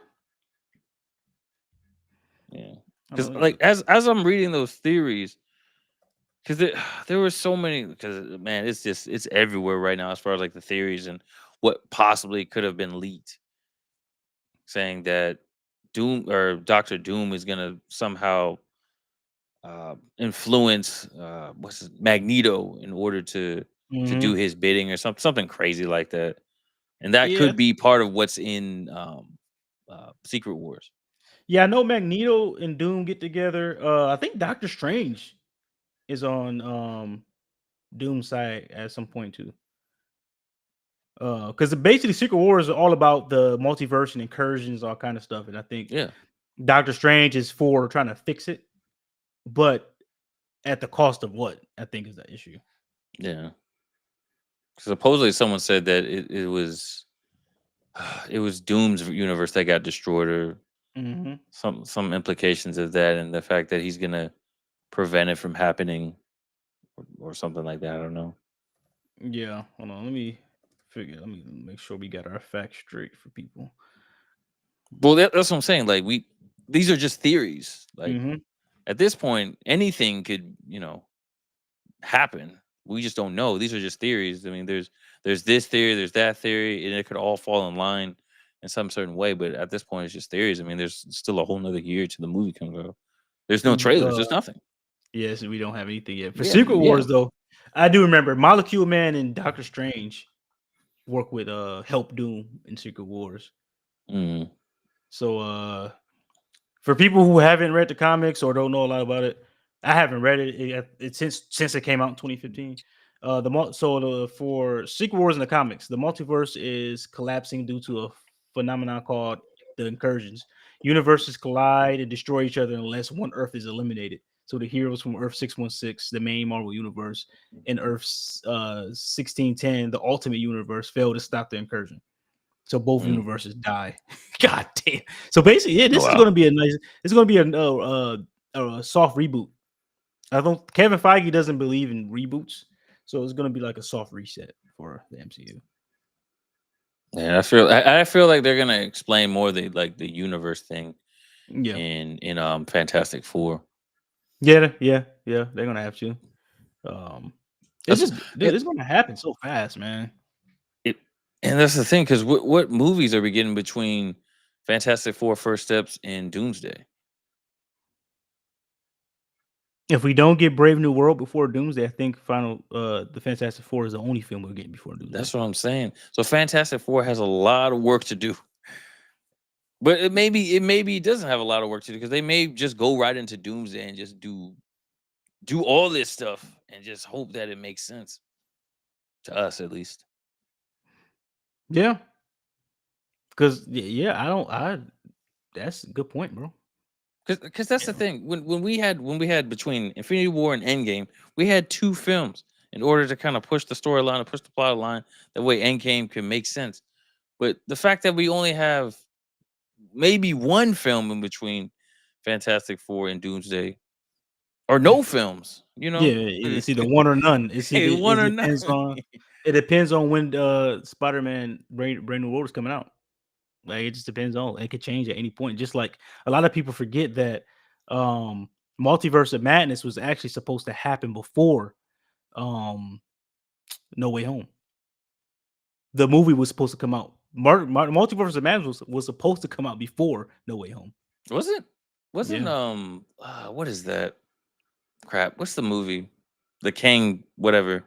Yeah, I because don't. Yeah. like as I'm reading those theories, because there were so many. Because man, it's everywhere right now as far as like the theories and what possibly could have been leaked, saying that Doom or Doctor Doom is gonna somehow influence Magneto in order to do Mhm. his bidding or something crazy like that, and that Yeah. could be part of what's in Secret Wars. Yeah, I know Magneto and Doom get together. I think Doctor Strange is on Doom's side at some point too. Because basically Secret Wars are all about the multiverse and incursions, all kind of stuff. And I think Yeah, Doctor Strange is for trying to fix it, but at the cost of what? I think is the issue. yeah. Supposedly, someone said that it was it was Doom's universe that got destroyed, or Hmm. some implications of that, and the fact that he's gonna prevent it from happening, or something like that. I don't know. Yeah, hold on. Let me figure. Let me make sure we got our facts straight for people. Well, that's what I'm saying. Like these are just theories. Like Hmm. at this point, anything could happen. We just don't know. These are just theories. I mean, there's this theory, there's that theory, and it could all fall in line in some certain way. But at this point, it's just theories. I mean, there's still a whole nother year to the movie comes out. There's no trailers. There's nothing. Yes, we don't have anything yet for Yeah, Secret yeah. Wars though. I do remember Molecule Man and Doctor Strange work with Help Doom in Secret Wars. Mm, So for people who haven't read the comics or don't know a lot about it, I haven't read it since it came out in 2015. For Secret Wars in the comics, the multiverse is collapsing due to a phenomenon called the incursions. Universes collide and destroy each other unless one Earth is eliminated. So the heroes from Earth 616, the main Marvel universe, and Earth 1610, the Ultimate Universe, fail to stop the incursion. So both mm. universes die. God damn. So basically, yeah, Oh this is going wow. to be a nice. It's going to be a soft reboot. I don't. Kevin Feige doesn't believe in reboots, so it's going to be like a soft reset for the MCU. Yeah, I feel like they're gonna explain more the universe thing Yeah, in Fantastic Four. yeah. They're going to have to. Um, it's That's just, dude, it, it's going to happen so fast, man. it and that's the thing, because what movies are we getting between Fantastic Four First Steps and Doomsday? If we don't get Brave New World before Doomsday, I think the Fantastic Four is the only film we're getting before Doomsday. That's what I'm saying. So Fantastic Four has a lot of work to do. But it maybe doesn't have a lot of work to do, because they may just go right into Doomsday and just do all this stuff and just hope that it makes sense to us, at least. Yeah, because yeah, I don't. I That's a good point, bro. Because that's the Yeah. thing. When we had between Infinity War and Endgame, we had two films in order to kind of push the storyline and push the plot line. That way, Endgame can make sense. But the fact that we only have maybe one film in between Fantastic Four and Doomsday, or no films, Yeah, it's either one or none. hey, one or none. It depends on when Spider-Man Brand New World is coming out. Like it just depends on it could change at any point. Just like a lot of people forget that um Multiverse of Madness was actually supposed to happen before um No Way Home. The movie was supposed to come out. Multiverse of Madness was supposed to come out before No Way Home. Was it? Wasn't Yeah. what is that crap? What's the movie? The King, whatever,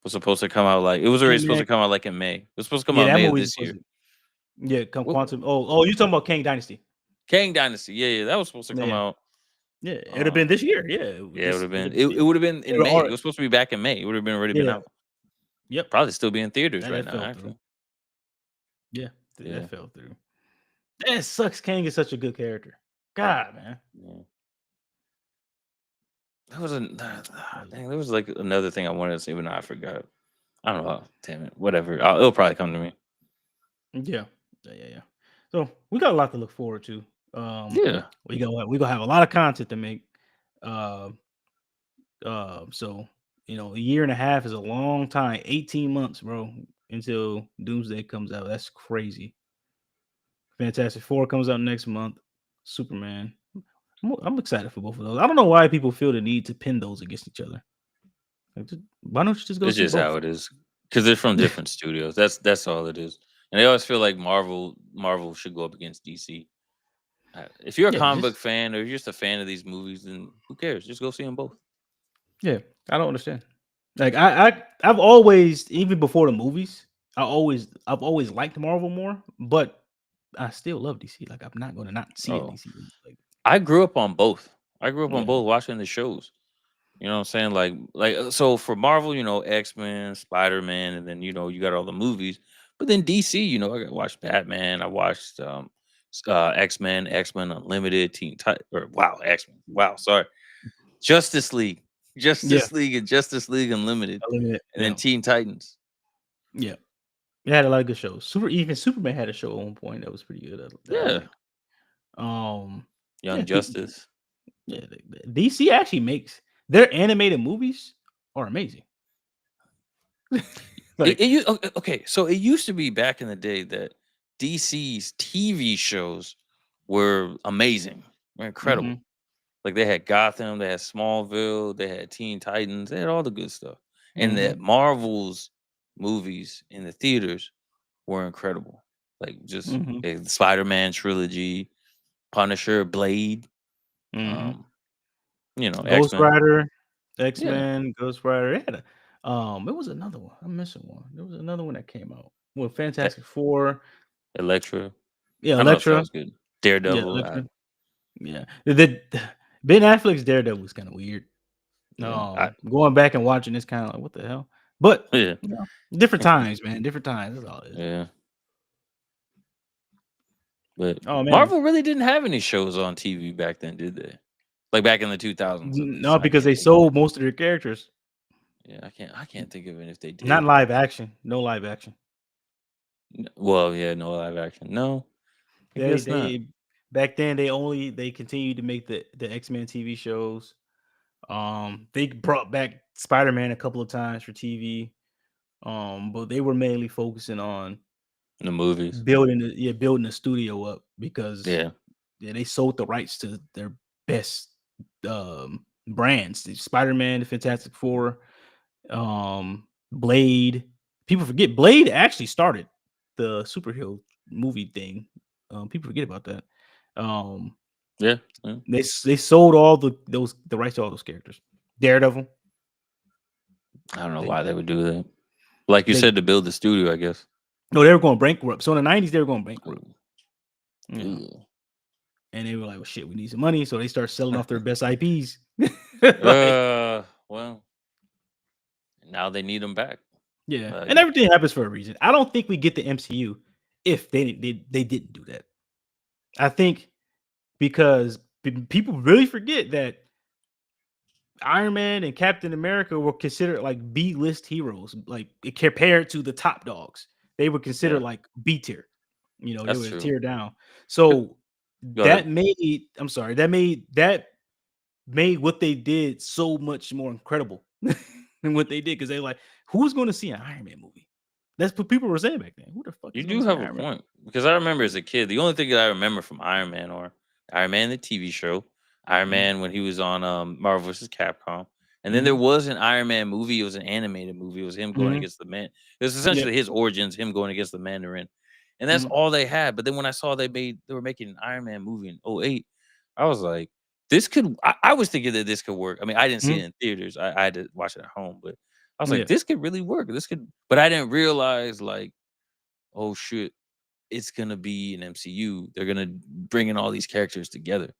was supposed to come out, like, it was already supposed Ant-Man. to come out like in May. It was supposed to come Yeah, out that May of movie's this supposed year. to. Yeah, come What, Quantum. Oh, you talking about Kang Dynasty? Kang Dynasty. Yeah, yeah, that was supposed to come Yeah. out. Yeah, it would have been Um, this year. Yeah, yeah, it would this have it been. would It would have been it in would May. It already. was supposed to be back in May. It would have been already been Yeah. out. Yep. Probably still be in theaters That right that now. fell through. Actually, Yeah, yeah. that fell through. That sucks. Kang is such a good character. God, man. Yeah. That was a Like, dang. There was like another thing I wanted to say, but now I forgot. I don't know. Damn it. Whatever. It'll probably come to me. yeah. So we got a lot to look forward to. Um, Yeah. we gonna have a lot of content to make. Uh, so a year and a half is a long time. 18 months, bro, until Doomsday comes out. That's crazy. Fantastic Four comes out next month. Superman. I'm excited for both of those. I don't know why people feel the need to pin those against each other. Why don't you just go It's see just how both? it is, because they're from different studios. That's all it is. And they always feel like Marvel should go up against DC. If you're a Yeah, comic book just fan or you're just a fan of these movies, then who cares? Just go see them both. yeah. I don't understand. Like I've always, even before the movies, I've always liked Marvel more, but I still love DC. Like I'm not gonna not see a Oh, DC movie. Like I grew up on both. I grew up on yeah. both watching the shows. You know what I'm saying? So for Marvel, X-Men, Spider-Man, and then you got all the movies. But then DC, I got watched Batman, I watched X-Men, X-Men Unlimited, Teen Titan or wow, X-Men. Wow, sorry. Justice League. Yeah. Justice League and Justice League Unlimited. Unlimited. And then Yeah. Teen Titans. Yeah. It had a lot of good shows. Even Superman had a show at one point that was pretty good that I Yeah. liked. Um, yeah, Young Justice. yeah, DC actually makes their animated movies are amazing. Like, Okay, so it used to be back in the day that DC's TV shows were amazing, were incredible. mhm, Like they had Gotham, they had Smallville, they had Teen Titans, they had all the good stuff. And that mhm, Marvel's movies in the theaters were incredible. Like just mhm, the Spider-Man trilogy, Punisher, Blade, mhm. um, Ghost X-Men. Rider, X Yeah. Men, Ghost Rider. It had it was another one. I'm missing one. There was another one that came out with E- Fantastic Four. Electra. Yeah, I don't know if that Elektra. was good. Yeah, Daredevil. Elektra. Yeah, Ben Affleck's Daredevil was kind of weird. Yeah. I, Going back and watching this kind of like, what the hell? But, yeah. different times, man, different times, that's all it is. Yeah. But Oh, man. Marvel really didn't have any shows on TV back then, did they? Like back in the 2000s, at No, least. I because can't they think of sold any. most of their characters. Yeah, I can't think of it if they Not did. live action, no live action. Well, yeah, no live action. No, I They guess not. they back then, they continued to make the X-Men TV shows. They brought back Spider-Man a couple of times for TV, but they were mainly focusing on The movies. building the studio up because Yeah. yeah, they sold the rights to their best brands. The Spider-Man, the Fantastic Four, Blade. People forget Blade actually started the superhero movie thing. People forget about that. Um, Yeah. Yeah. they sold all the rights to all those characters. Daredevil. I don't know They why they would do that. Like you they said, to build the studio, I guess. no, they were going bankrupt. So in the 90s, they were going bankrupt. Ooh. You know, Ooh. and they were like, "Well, shit, we need some money." So they start selling off their best IPs. Like, Well, now they need them back. yeah, Uh, and everything happens for a reason. I don't think we get the MCU if they didn't do that. I think because people really forget that Iron Man and Captain America were considered like B list heroes, like compared to the top dogs. They were considered yeah, like B tier. They that's were a true. tier down. Go So go ahead. that made what they did so much more incredible than what they did because they like, who's going to see an Iron Man movie? That's what people were saying back then. Who the fuck You is going to do see an have a Iron Man? point because I remember as a kid, the only thing that I remember from Iron Man the TV show, Iron Mhm, Man when he was on Marvel vs. Capcom, and then there mhm, was an Iron Man movie. It was an animated movie. It was him going mhm. against the man. It was Yep. essentially his origins, him going against the Mandarin, and that's Mhm, all they had. But then when I saw they were making an Iron Man movie in '08, I was like, this could. I was thinking that this could work. I mean, I didn't see mhm. it in theaters. I had to watch it at home, but I was like, Yeah. this could really work. This could, but I didn't realize like, oh shit, it's gonna be an MCU. They're gonna bring in all these characters together.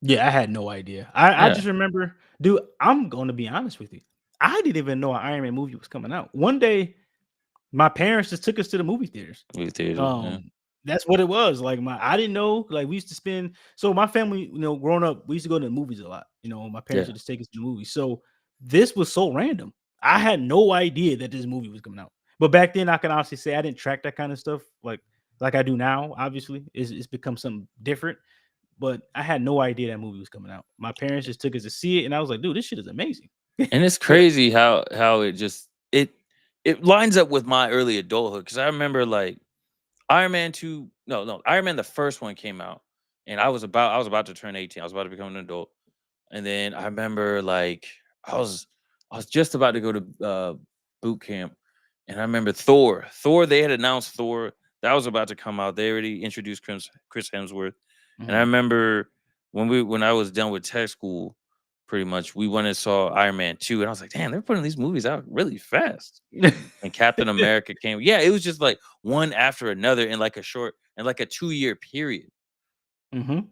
Yeah, I had no idea. I Yeah, just remember, dude, I'm gonna be honest with you. I didn't even know an Iron Man movie was coming out. One day, my parents just took us to the movie theaters. movie theaters. Yeah, Um, that's what it was. Like I didn't know. Like we used to spend. So my family, growing up, we used to go to the movies a lot. My parents yeah. would just take us to the movies. So this was so random. I had no idea that this movie was coming out. But back then, I can honestly say I didn't track that kind of stuff like I do now. Obviously, it's become something different. But I had no idea that movie was coming out. My parents just took us to see it, and I was like, "Dude, this shit is amazing." And it's Like, crazy how it lines up with my early adulthood because I remember like Iron Man 2, no, Iron Man the first one came out, and I was about to turn 18. I was about to become an adult. And then I remember like I was I was just about to go to boot camp, and I remember Thor. They had announced Thor that was about to come out. They already introduced Chris Hemsworth, And I Mhm. remember when I was done with tech school, pretty much we went and saw Iron Man 2, and I was like, damn, they're putting these movies out really fast. And Captain America came. Yeah, it was just like one after another in like a short in like a 2-year period. Mhm.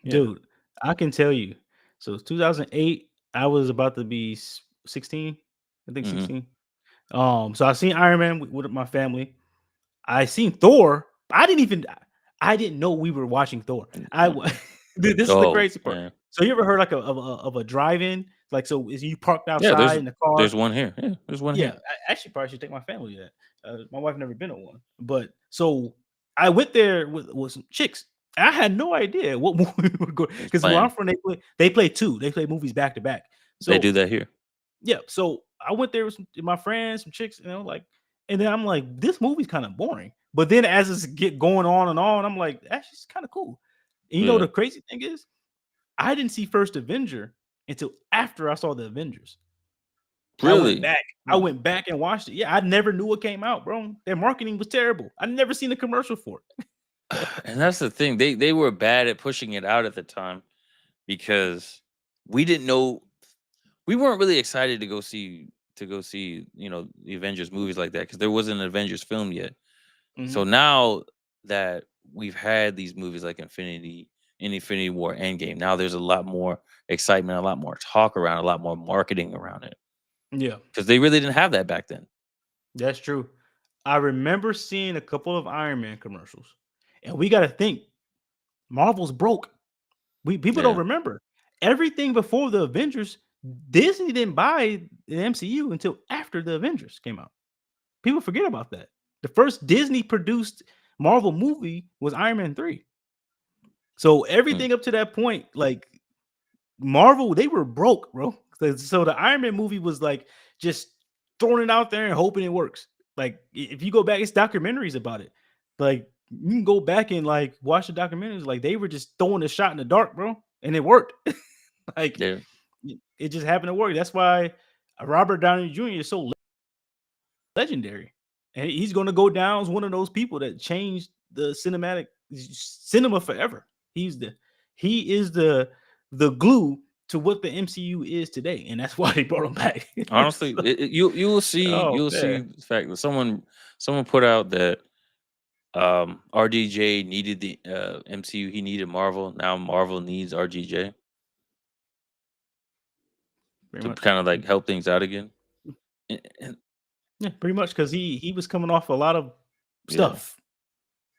Yeah. Dude, I can tell you. So 2008, I was about to be 16, I think Hmm. 16. So I seen Iron Man with my family. I seen Thor. I didn't know we were watching Thor. Dude, this is the Oh, crazy part. yeah. So you ever heard like of a drive-in? Like, so is you parked Yeah, outside in the car? there's one here. Yeah, there's one Yeah, here. I actually probably should take my family to that. My wife never been on one, but so I went there with some chicks. I had no idea what movie we were going It's because where I'm playing. from, they play two. They play movies back to back. They So do that here. yeah, so I went there with my friends, some chicks, like, and then I'm like, this movie's kind of boring. But then as it's get going on, I'm like, that's just kind of cool. And Yeah. the crazy thing is, I didn't see First Avenger until after I saw the Avengers. I went Really? back. I Hmm. went back and watched it. Yeah, I never knew it came out, bro. Their marketing was terrible. I never seen a commercial for it. And that's the thing. They were bad at pushing it out at the time because we didn't know we weren't really excited to go see, the Avengers movies like that because there wasn't an Avengers film yet. So Mhm. now that we've had these movies like Infinity War, Endgame, now there's a lot more excitement, a lot more talk around, a lot more marketing around it Yeah, because they really didn't have that back then. that's true. I remember seeing a couple of Iron Man commercials, and we got to think Marvel's broke. We People don't Yeah. remember everything before the Avengers. Disney didn't buy the MCU until after the Avengers came out. People forget about that. The first Disney produced Marvel movie was Iron Man 3. So Mm. everything up to that point, like Marvel, they were broke, bro. So the Iron Man movie was like just throwing it out there and hoping it works. Like if you go back, it's documentaries about it. Like you can go back and like watch the documentaries. Like they were just throwing a shot in the dark, bro, and it worked. Like Yeah. it just happened to work. That's why Robert Downey Jr. is so legendary, and he's going to go down as one of those people that changed the cinema forever. He's the he is the glue to what the MCU is today, and that's why they brought him back. Honestly, So, you will see oh you'll see man, the fact that someone put out that RDJ needed the MCU, he needed Marvel. Now Marvel needs RDJ pretty to much. kind of like help things out again. And Yeah, pretty much because he was coming off a lot of yeah, stuff,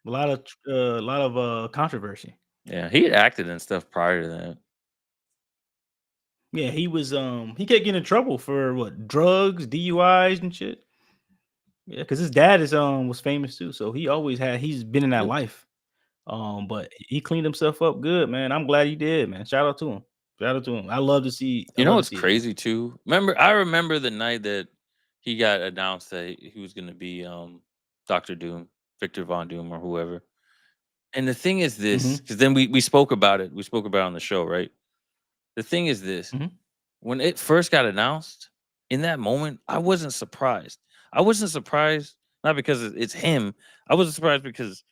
a lot of controversy. yeah, he had acted and stuff prior to that. Yeah, he kept getting in trouble for what, drugs, DUIs and shit. Yeah, because his dad is was famous too, so he's been in that Yep. life. But he cleaned himself up good, man. I'm glad he did, man. Shout out to him. Shout out to him. I You know love to what's see it, man. crazy too? I remember the night that he got announced that he was going to be Doctor Doom, Victor Von Doom, or whoever. And the thing is this, Mhm. because then we spoke about it. We spoke about it on the show, right? The thing is this: Mhm. when it first got announced, in that moment, I wasn't surprised. I wasn't surprised not because it's him. I wasn't surprised because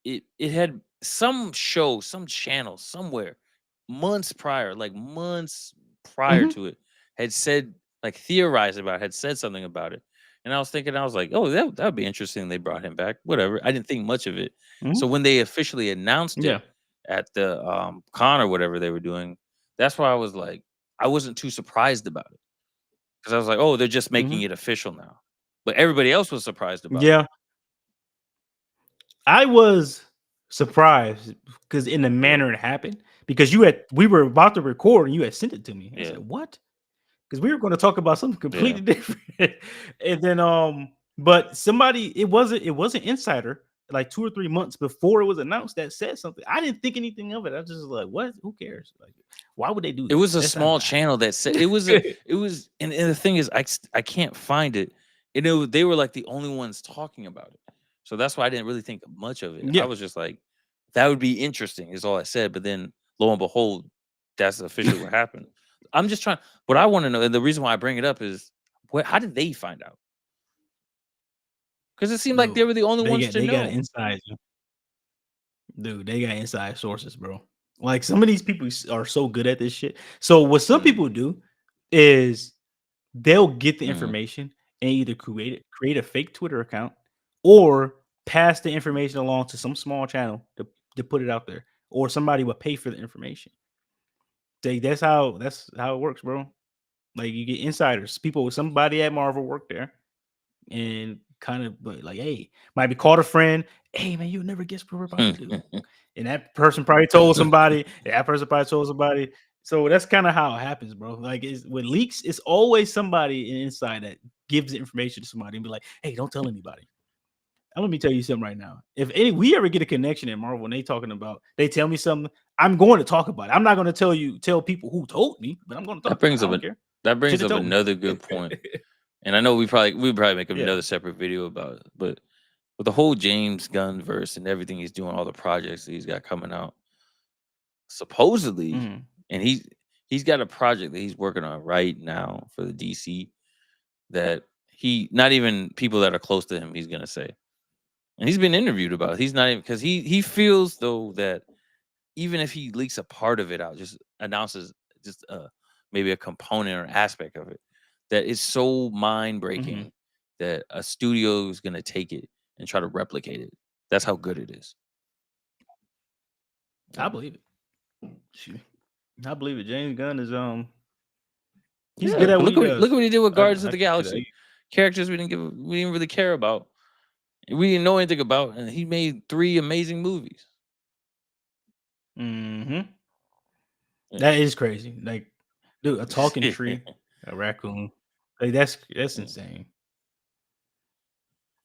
it had some show, some channel somewhere months prior, like months prior Mhm. to it, had said like theorized about it, had said something about it. And I was thinking, I was like, oh, that would be interesting. They brought him back. Whatever. I didn't think much of it. Mhm. So when they officially announced it Yeah. at the con or whatever they were doing, that's why I was like, I wasn't too surprised about it. Because I was like, oh, they're just making Mhm. it official now. But everybody else was surprised about it. Yeah. I was surprised because in the Yeah. manner it happened, because we were about to record and you had sent it to me. I Yeah. said, "What?" Because we were going to talk about something Yeah. completely different. And then but somebody, it wasn't insider, like 2 or 3 months before it was announced, that said something. I didn't think anything of it. I was just like, what? Who cares? Like, why would they do It that? was a That's not small gonna channel that said happen. it was and the thing is I can't find it. And they were like the only ones talking about it. So that's why I didn't really think much of it. I Yeah. was just like, that would be interesting, is all I said. But then lo and behold, that's officially what happened. I'm just trying what I want to know, and the reason why I bring it up is how did they find out? Because it seemed like they Dude, were the only ones to they got know. inside. Dude, they got inside sources, bro. Like some of these people are so good at this shit. So what some Mm, people do is they'll get the mm. information and either create a fake Twitter account or pass the information along to some small channel to put it out there, or somebody will pay for the information. That's how it works, bro. Like you get insiders, people with somebody at Marvel work there, and kind of like, hey, might be called a friend. Hey man, you'll never guess what we're about to do. And that person probably told somebody. That person probably told somebody. So that's kind of how it happens, bro. Like with leaks, it's always somebody inside that gives the information to somebody and be like, "Hey, don't tell anybody." And let me tell you something right now. If we ever get a connection in Marvel and they tell me something, I'm going to talk about it. I'm not going to tell people who told me, but I'm going to That talk about it. brings I up don't care. that Should brings have up told me. another good point. And I know we'd probably make Yeah. another separate video about it, but with the whole James Gunn verse and everything he's doing, all the projects that he's got coming out, supposedly, Mhm. and he's got a project that he's working on right now for the DC that he not even people that are close to him he's gonna say. And he's been interviewed about it. He's not even because he feels though that even if he leaks a part of it out, just announces just maybe a component or aspect of it, that is so mind Mhm. breaking that a studio is gonna take it and try to replicate it. That's how good it is. I Yeah. believe it. Shoot. I believe it. James Gunn is he's Yeah, good at 'cause what he look does. what he did with Guardians of I the can see that. Galaxy. Characters we didn't really care about. We didn't know anything about, and he made 3 amazing movies. Mhm. Yeah. That is crazy. Like, dude, a talking tree, a raccoon. Like that's Yeah. insane.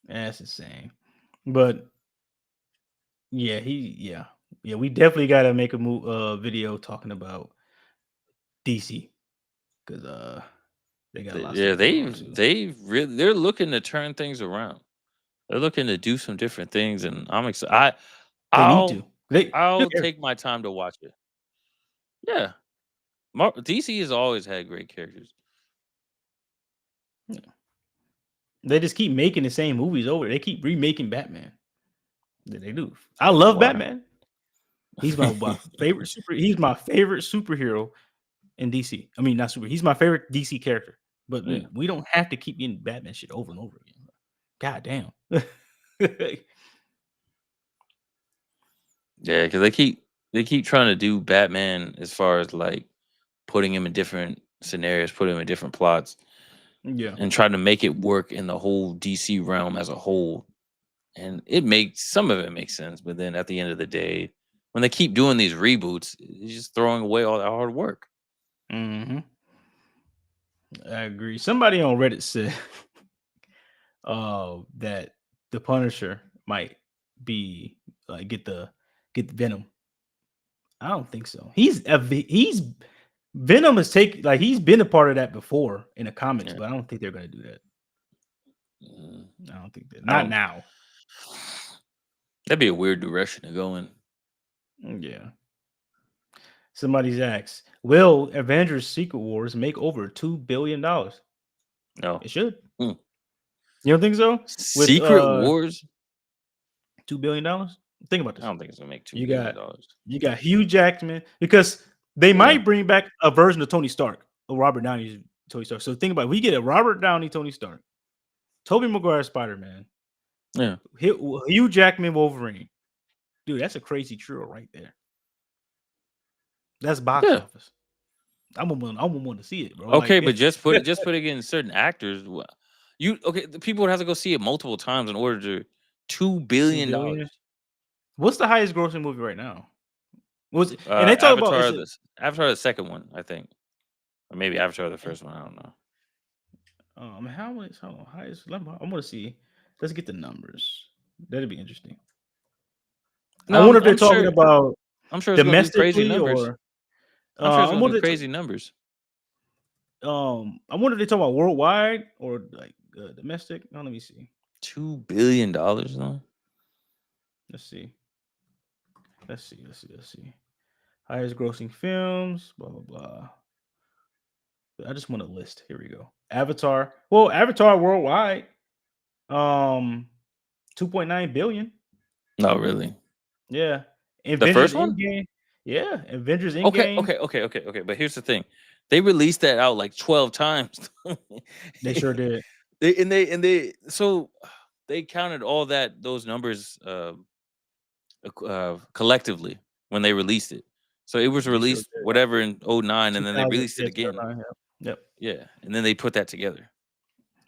That's insane. But yeah, yeah. We definitely got to make a video talking about DC because they got a lot of Yeah, stuff going on too. they're looking to turn things around. They're looking to do some different things, and I'm excited. They need to. I'll Dude, take my time to watch it. Yeah, DC has always had great characters. they just keep making the same movies over. They keep remaking Batman. They do. I love Why? Batman. He's my favorite super. He's my favorite superhero in DC. I mean, not super. He's my favorite DC character. But Yeah, we don't have to keep getting Batman shit over and over again. God damn. yeah, because they keep trying to do Batman as far as like putting him in different scenarios, putting him in different plots, Yeah. and trying to make it work in the whole DC realm as a whole. And it makes some of it makes sense, but then at the end of the day, when they keep doing these reboots, it's just throwing away all that hard work. Hmm. I agree. Somebody on Reddit said that the Punisher might be like get Venom. I don't think so. He's Venom is he's been a part of that before in the comics, Yeah. but I don't think they're gonna do that. Mhm. I don't think that. I Not don't. now. That'd be a weird direction to go in. Yeah. Somebody's asked, will Avengers Secret Wars make over $2 billion? No. It should. Hmm. You don't think so? With Secret Wars? $2 billion? Think about I this. don't think it's gonna make two You billion got dollars. you got Hugh Jackman because they Yeah. might bring back a version of Tony Stark, of Robert Downey's Tony Stark. So think about it. We get a Robert Downey Tony Stark, Tobey Maguire Spider Man, Yeah. Hugh Jackman Wolverine. Dude, that's a crazy trio right there. That's box Yeah. office. I'm gonna want to see it, bro. Okay, Like but just put it in certain actors. You okay? The people would have to go see it multiple times in order to two two billion billion. dollars. What's the highest grossing movie right now? Was it, and they talk about is Avatar it Avatar the second one, I think, or maybe Avatar the first one. I don't know. how much how highest I'm gonna see. Let's get the numbers. That'd be interesting. I No, wonder if they're talking about I'm sure it's gonna do crazy domestically numbers. or I'm sure it's I gonna do wonder crazy numbers. I wonder if they talk about worldwide or like domestic. Now let me see. $2 billion though. Let's see. Let's see. Highest grossing films, blah blah blah. I just want a list. Here we go. Avatar. Well, Avatar worldwide, um, 2.9 billion. No, really. Yeah. The Avengers first one? Endgame. Yeah, Avengers Okay, Endgame. okay, okay, okay, okay. But here's the thing: they released that out like 12 times. They sure did. they so they counted all those numbers collectively when they released it. So it was They sure released did. whatever in '09, and then they 2000, released it yeah, again. 2009. Yep. Yeah, and then they put that together.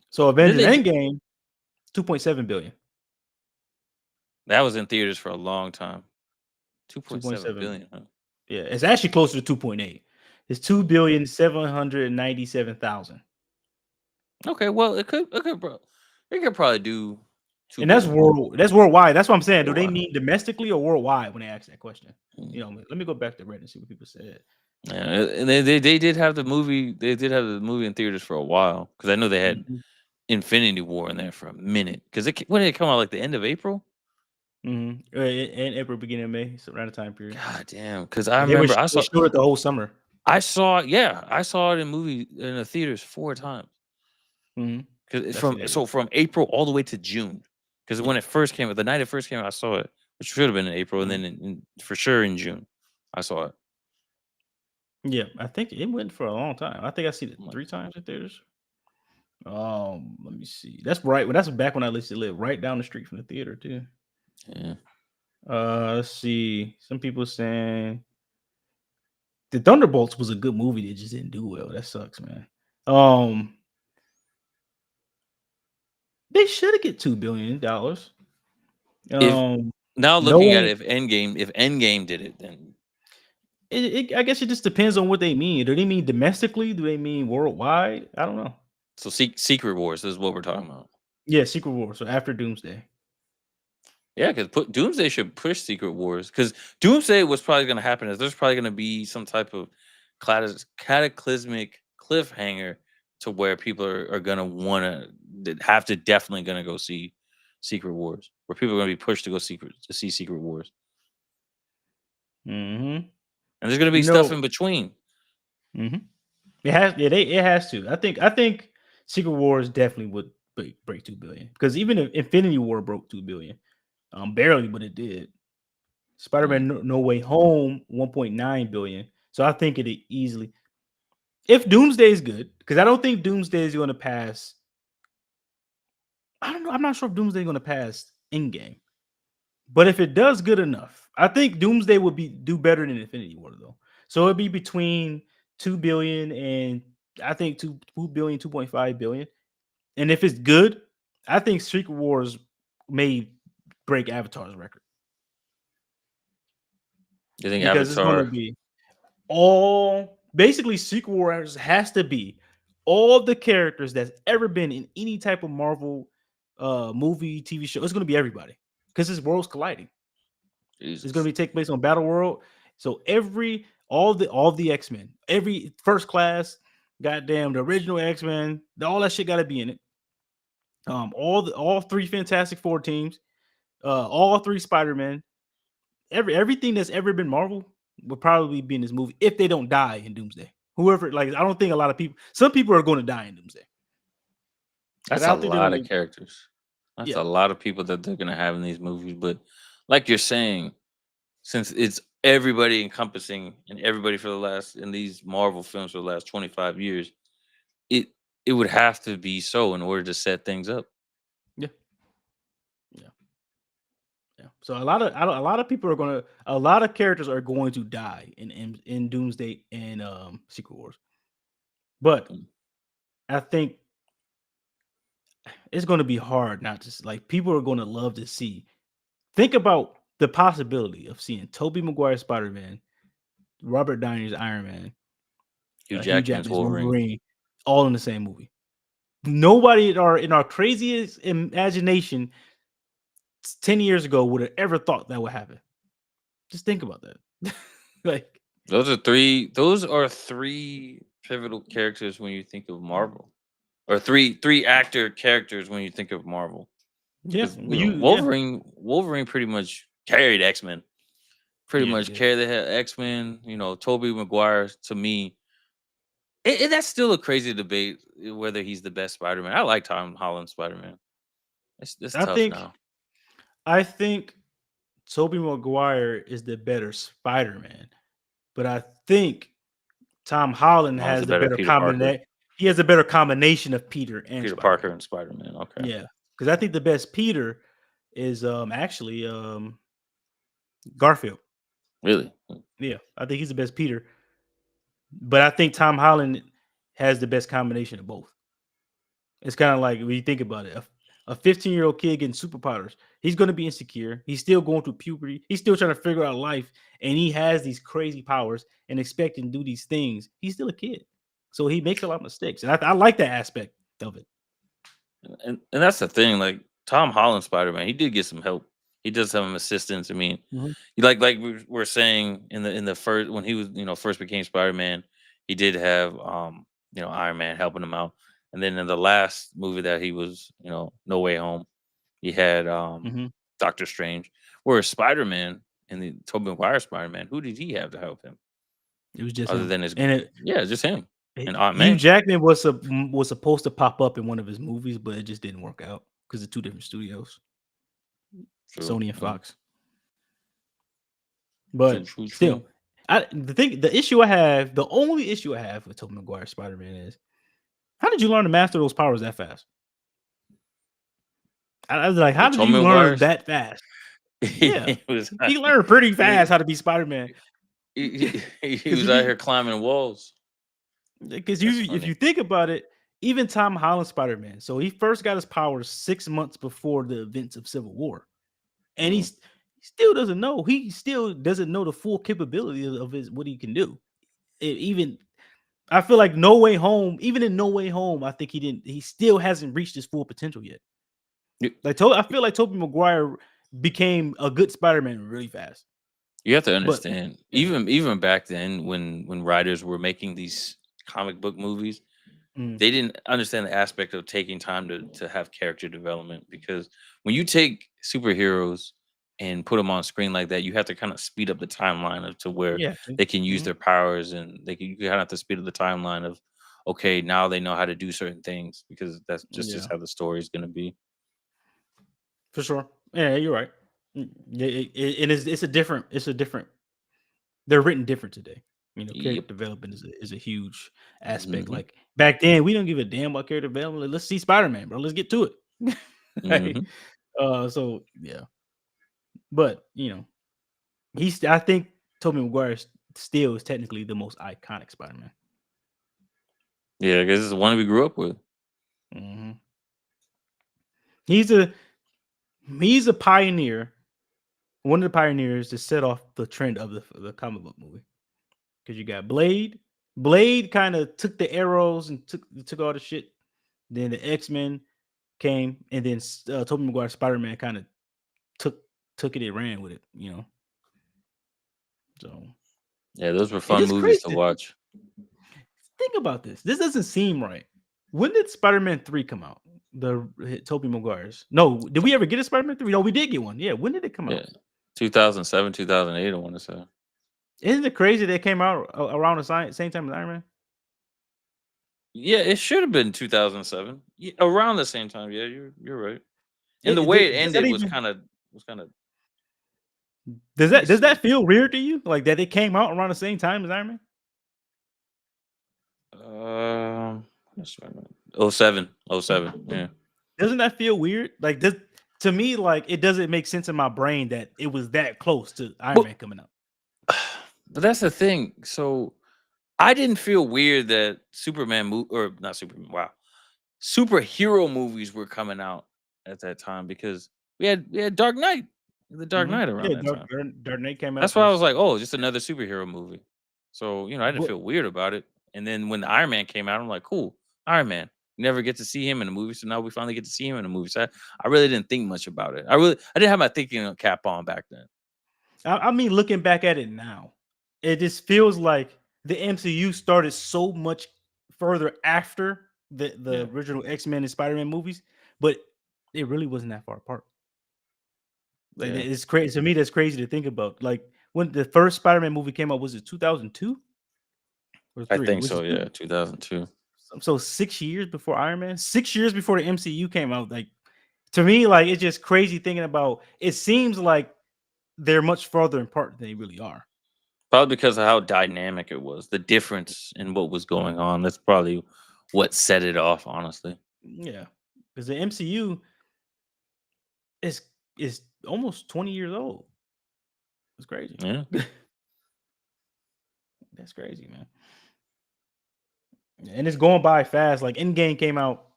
So And then Avengers Endgame, 2.7 billion. that was in theaters for a long time. 2.7 2.7. billion, huh? Yeah, it's actually closer to 2.8. It's 2,797,000. Okay, well, it could probably do two And that's billion worldwide. That's what I'm saying. Do they worldwide. mean domestically or worldwide when they ask that question? Mm. Let me go back to Reddit and see what people said. Yeah, and they did have the movie. They did have the movie in theaters for a while because I know they had Mhm, Infinity War in there for a minute. Because when did it come out? Like the end of April? mhm. And April, beginning of May, so around the time period. God damn! Because I And remember they showed it the whole summer. I saw it in the theaters 4 times. Mhm. Because it's I see that. from April all the way to June. Because Yeah. when it first came out, the night it first came out, I saw it, which should have been in April, and Mhm. then for sure in June, I saw it. Yeah, I think it went for a long time. I think I seen it I'm like, 3 times in theaters. Let me see. That's right. Well, that's back when I used to live right down the street from the theater too. yeah. Let's see. Some people saying the Thunderbolts was a good movie. It just didn't do well. That sucks, man. Um, they should have get $2 billion. If Um, now no looking at one. it, if Endgame did it, then I guess it just depends on what they mean. Do they mean domestically? Do they mean worldwide? I don't know. so Secret Wars is what we're talking about. Yeah, Secret War. So after Doomsday. Yeah, because put Doomsday should push Secret Wars because Doomsday was probably going to happen is there's probably going to be some type of cataclysmic cliffhanger to where people are going to want to have to definitely going to go see Secret Wars, where people are going to be pushed to see Secret Wars, Mm-hmm. and there's going to be You stuff know. in between. Mhm. It has. Yeah, it has to. I think Secret Wars definitely would break 2 billion because even if Infinity War broke 2 billion, barely, but it did. Mm. Spider-Man No Way Home 1.9 billion. So I think it easily. If Doomsday is good, because I don't think Doomsday is going to pass. I don't know. I'm not sure if Doomsday is going to pass Endgame, but if it does good enough, I think Doomsday would do better than Infinity War though. So it'd be between 2 billion and I think 2 billion, 2.5 billion. And if it's good, I think Secret Wars may break Avatar's record You think because it's going to Avatar? be all basically Secret Wars has to be all the characters that's ever been in any type of Marvel movie, TV show. It's going to be everybody because this world's colliding. It's going to Jesus, be take place on Battle World. So all the X-Men, every first class, goddamn the original X-Men, all that shit got to be in it. All three Fantastic Four teams, all three Spider-Man, everything that's ever been Marvel would probably be in this movie if they don't die in Doomsday. Whoever, like, I don't think a lot of people. Some people are going to die in Doomsday because that's I a don't think they're lot going of to. characters. That's Yeah, a lot of people that they're going to have in these movies. But like you're saying, since it's everybody encompassing and everybody for the last in these Marvel films for the last 25 years, it it would have to be so in order to set things up. yeah, yeah, yeah. So a lot of people are going to. A lot of characters are going to die in Doomsday and Secret Wars. But Mm. I think it's going to be hard not to like people are going to love to see. Think about the possibility of seeing Tobey Maguire Spider Man, Robert Downey's Iron Man, Hugh Hugh Jackman's Jackman's Wolverine. Wolverine, all in the same movie. Nobody in our craziest imagination 10 years ago would have ever thought that would happen. Just think about that. Like, Those are three pivotal characters when you think of Marvel. Or three actor characters when you think of Marvel. yeah, Because yeah, Wolverine pretty much carried X-Men. Pretty yeah, he much did. carried the head X-Men. Toby Maguire to me. That's still a crazy debate whether he's the best Spider-Man. I like Tom Holland's Spider-Man. It's I tough think, now. I think Tobey Maguire is the better Spider-Man, but I think Tom Holland Oh, it's has a the better better Peter Parker. combination. He has a better combination of Peter and Peter Parker Spider-Man. and Spider Man. Okay, Yeah, because I think the best Peter is actually Garfield. really? Yeah, I think he's the best Peter, but I think Tom Holland has the best combination of both. It's kind of like when you think about it, a 15-year-old kid getting superpowers, he's going to be insecure. He's still going through puberty. He's still trying to figure out life, and he has these crazy powers and expecting to do these things. He's still a kid, so he makes a lot of mistakes, and I like that aspect of it. And that's the thing. Like Tom Holland Spider Man, he did get some help. He does have some assistance. I mean, Mhm. like we were saying in the first when he was first became Spider Man, he did have Iron Man helping him out, and then in the last movie that he was No Way Home, he had Mhm. Doctor Strange. Whereas Spider Man in the Tobey Maguire Spider Man, who did he have to help him It was just other him, than his and it, yeah, just him and Aunt Hugh May. Jackman was supposed to pop up in one of his movies, but it just didn't work out because of two different studios, True, Sony and yeah. Fox. True, But true, still, true. the only issue I have with Tobey Maguire Spider Man is how did you learn to master those powers that fast? I was like, how With did Tobey you learn Maguire's, that fast? Yeah, he was he learned pretty fast he, how to be Spider Man. he Because was if out you here climbing walls. because That's if you funny. think about it, even Tom Holland Spider Man, so he first got his powers 6 months before the events of Civil War, and Mhm. he still doesn't know. He still doesn't know the full capability of his what he can do. Even I feel like No Way Home, even in No Way Home, I think he didn't. He still hasn't reached his full potential yet. You I feel like Tobey Maguire became a good Spider-Man really fast. you have to But understand, yeah, even back then when writers were making these comic book movies, mm, they didn't understand the aspect of taking time to have character development because when you take superheroes and put them on screen like that, you have to kind of speed up the timeline of to where yeah, they can use mhm, their powers and you kind of have to speed up the timeline of okay, now they know how to do certain things because that's just yeah, how the story is going to be. for sure. Yeah, you're right. Yeah, it's a different. They're written different today. Character Yep. development is a huge aspect. Hmm. Like back then, we don't give a damn about character development. Like, let's see Spider-Man, bro. Let's get to it. Like, Hmm. so yeah, but I think Tobey Maguire still is technically the most iconic Spider-Man. Yeah, because it's the one we grew up with. Mhm. He's a he's a pioneer, one of the pioneers to set off the trend of the comic book movie. Because you got Blade. Blade kind of took the arrows and took all the shit. Then the X-Men came, and then Tobey Maguire Spider-Man kind of took took it and ran with it. So Yeah, those were it fun is movies crazy to to watch. think about this. This doesn't seem right. When did Spider-Man 3 come out? The Tobey Maguire's. No, did we ever get a Spider-Man 3? No, we did get one. Yeah, when did it come Yeah, out? 2007, 2008. I want to say. Isn't it crazy that it came out around the same time as Iron Man? Yeah, it should have been 2007. Yeah, around the same time. Yeah, you're right. And the way it Does that ended even was kind of does that decent. feel weird to you? Like that it came out around the same time as Iron Man? That's right. Oh 07, oh 07. Yeah. Doesn't that feel weird? Like this to me, like it doesn't make sense in my brain that it was that close to Iron But Man coming out. but that's the thing. So I didn't feel weird that Superman or not Superman. Wow, superhero movies were coming out at that time because we had Dark Knight, the Dark Knight around Yeah, that time. Dark Knight came out That's why I was this, like, oh, just another superhero movie. So I didn't but feel weird about it. And then when the Iron Man came out, I'm like, cool, Iron Man. You never get to see him in a movie, so now we finally get to see him in a movie. So I really didn't think much about it. I didn't have my thinking cap on back then. I mean, looking back at it now, it just feels like the MCU started so much further after the Yeah, original X-Men and Spider-Man movies, but it really wasn't that far apart. Like yeah. it's crazy to me. That's crazy to think about. Like when the first Spider-Man movie came out, was it 2002 or I three? think Was so. it two? Yeah, 2002. So 6 years before Iron Man, 6 years before the MCU came out. Like to me, like it's just crazy thinking about. It seems like they're much farther apart than they really are. Probably because of how dynamic it was, the difference in what was going on. That's probably what set it off, honestly. Yeah, because the MCU is is almost 20 years old. It's crazy. Yeah, That's crazy, man. And it's going by fast. Like Endgame came out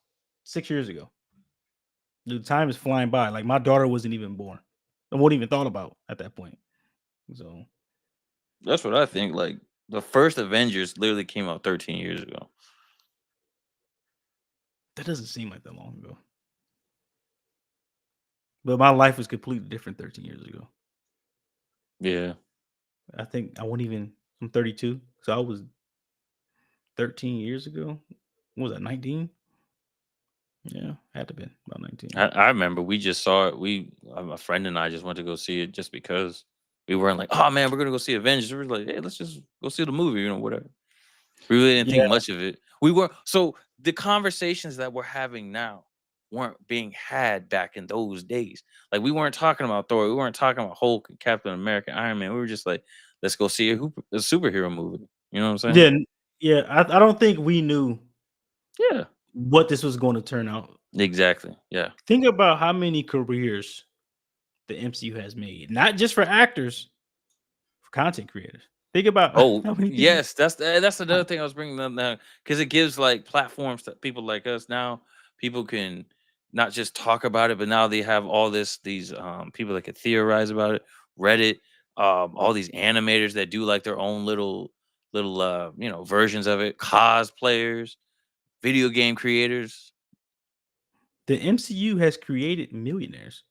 6 years ago. The time is flying by. Like my daughter wasn't even born. I wouldn't even thought about at that point. So that's what I think. Like the first Avengers literally came out 13 years ago. that doesn't seem like that long ago. But my life was completely different 13 years ago. Yeah, I think I won't even. I'm 32, so I was 13 years ago. What was that, 19? Yeah, had to been about 19. I remember we just saw it. A friend and I just went to go see it just because we weren't like, oh man, we're gonna go see Avengers. We were like, hey, let's just go see the movie, whatever. We really didn't think Yeah, much of it. We were so the conversations that we're having now weren't being had back in those days. Like we weren't talking about Thor, we weren't talking about Hulk, Captain America, Iron Man. We were just like, let's go see a superhero movie. You know what I'm saying? yeah, yeah. I don't think we knew Yeah, what this was going to turn out. exactly. Yeah. Think about how many careers the MCU has made, not just for actors, for content creators. Think about Oh, how many people. yes, that's another thing I was bringing up now because it gives like platforms to people like us now. People can not just talk about it, but now they have all these people that can theorize about it. Reddit, all these animators that do like their own little versions of it. Cosplayers, video game creators. The MCU has created millionaires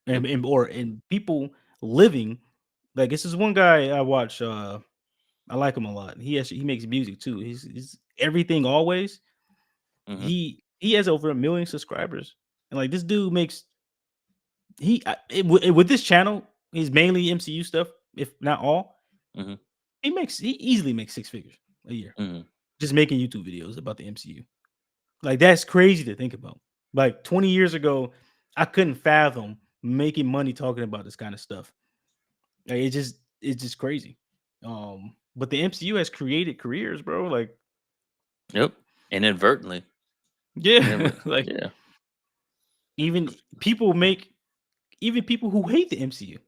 Yep. and people living. Like this is one guy I watch. I like him a lot. He makes music too. He's everything always. Hmm. He has over 1 million subscribers, and like this dude makes with this channel. He's mainly MCU stuff, if not all. Hmm. He easily makes 6 figures a year Hmm. just making YouTube videos about the MCU. Like that's crazy to think about. Like 20 years ago, I couldn't fathom making money talking about this kind of stuff. Like it's just crazy. But the MCU has created careers, bro. Like Yep. Inadvertently. yeah, Inadvertently. like Yeah. even people make even people who hate the MCU.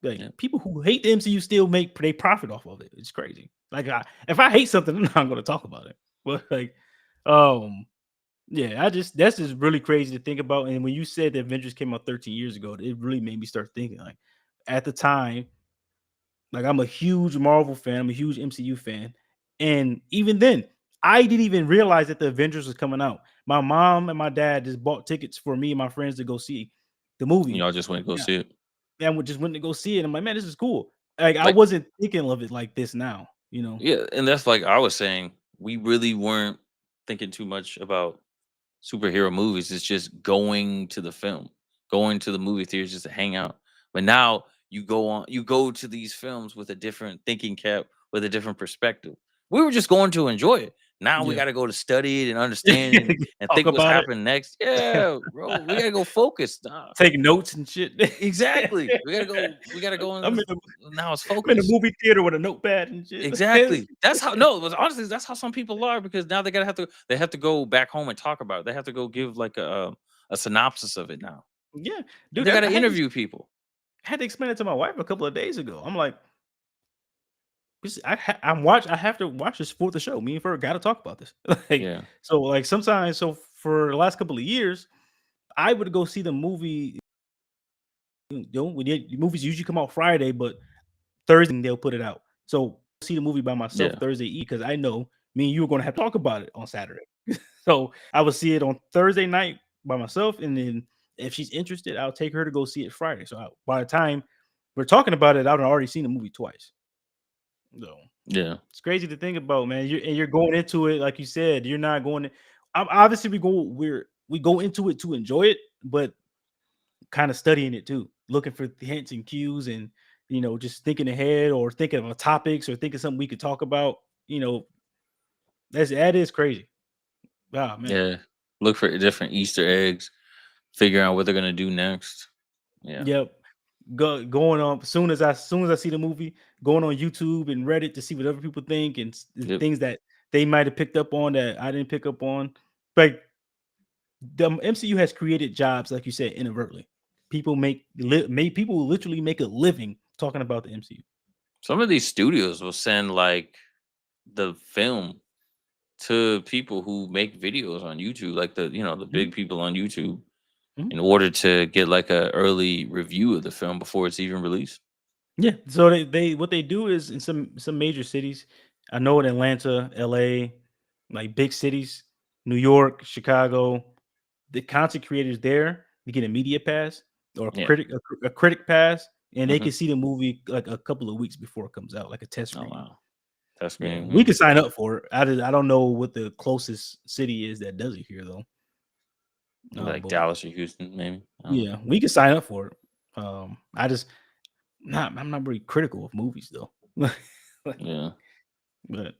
Like Yeah. people who hate the MCU still make they profit off of it. It's crazy. Like if I hate something, I'm not going to talk about it. But like, um, yeah, that's just really crazy to think about. And when you said the Avengers came out 13 years ago, it really made me start thinking. Like at the time, like I'm a huge Marvel fan, I'm a huge MCU fan, and even then, I didn't even realize that the Avengers was coming out. My mom and my dad just bought tickets for me and my friends to go see the movie. Y'all just went to go Yeah, see it. and we just went to go see it. I'm like, man, this is cool. Like I Like, wasn't thinking of it like this now, you know. yeah, and that's like I was saying, we really weren't thinking too much about superhero movies. It's just going to the film, going to the movie theaters just to hang out. But now you go to these films with a different thinking cap, with a different perspective. We were just going to enjoy it. Now we Yeah, got to go to study it and understand it and talk think what's about it, happening next. Yeah, bro, we got to go focus. Nah, take notes and shit. exactly. We got to go. We got to go in. I'm in the Now it's I'm in the focus. movie theater with a notepad and shit. Exactly. That's how no, but honestly, that's how some people are because now they have to go back home and talk about it. They have to go give like a synopsis of it now. Yeah, dude, They got to I had to interview people. explain it to my wife a couple of days ago. I'm like, I have to watch this for the show. Me and her got to talk about this. Like, Yeah. so like sometimes, so for the last couple of years, I would go see the movie. You know, movies usually come out Friday, but Thursday they'll put it out. So see the movie by myself Yeah. Thursday Eve because I know me and you are going to have to talk about it on Saturday. So I would see it on Thursday night by myself, and then if she's interested, I'll take her to go see it Friday. So by the time we're talking about it, I've already seen the movie twice. So Yeah. it's crazy to think about, man. You're going into it like you said. You're not going. Obviously, we go into it to enjoy it, but kind of studying it too, looking for hints and cues, and just thinking ahead or thinking of topics or thinking something we could talk about. You know, that is crazy. Oh man. Yeah. Look for different Easter eggs, figure out what they're gonna do next. Yeah. Yep. going on as soon as I see the movie, going on YouTube and Reddit to see what other people think and the Yep. things that they might have picked up on that I didn't pick up on. Like the MCU has created jobs, like you said, inadvertently. People literally make a living talking about the MCU. Some of these studios will send like the film to people who make videos on YouTube, like the Mhm, big people on YouTube, mhm. in order to get like a early review of the film before it's even released. Yeah, so they what they do is in some major cities. I know in Atlanta, LA, like big cities, New York, Chicago, the content creators there, you get a media pass or Yeah. a critic pass, and they Hmm. can see the movie like a couple of weeks before it comes out, like a test Oh screening. wow. Test Yeah, screening. we can sign up for it. I don't know what the closest city is that does it here though. Like But Dallas or Houston, maybe. I don't know. yeah, we can sign up for it. I just I'm not really critical of movies though. Like, Yeah. but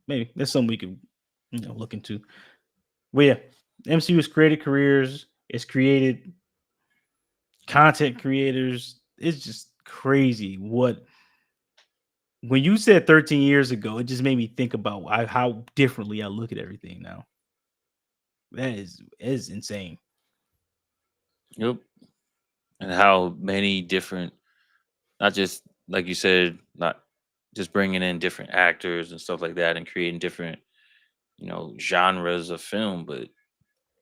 maybe that's something we could look into. But yeah, MCU has created careers. It's created content creators. It's just crazy what when you said 13 years ago, it just made me think about how differently I look at everything now. That is insane. Yep. And how many different, not just like you said, not just bringing in different actors and stuff like that, and creating different, genres of film, but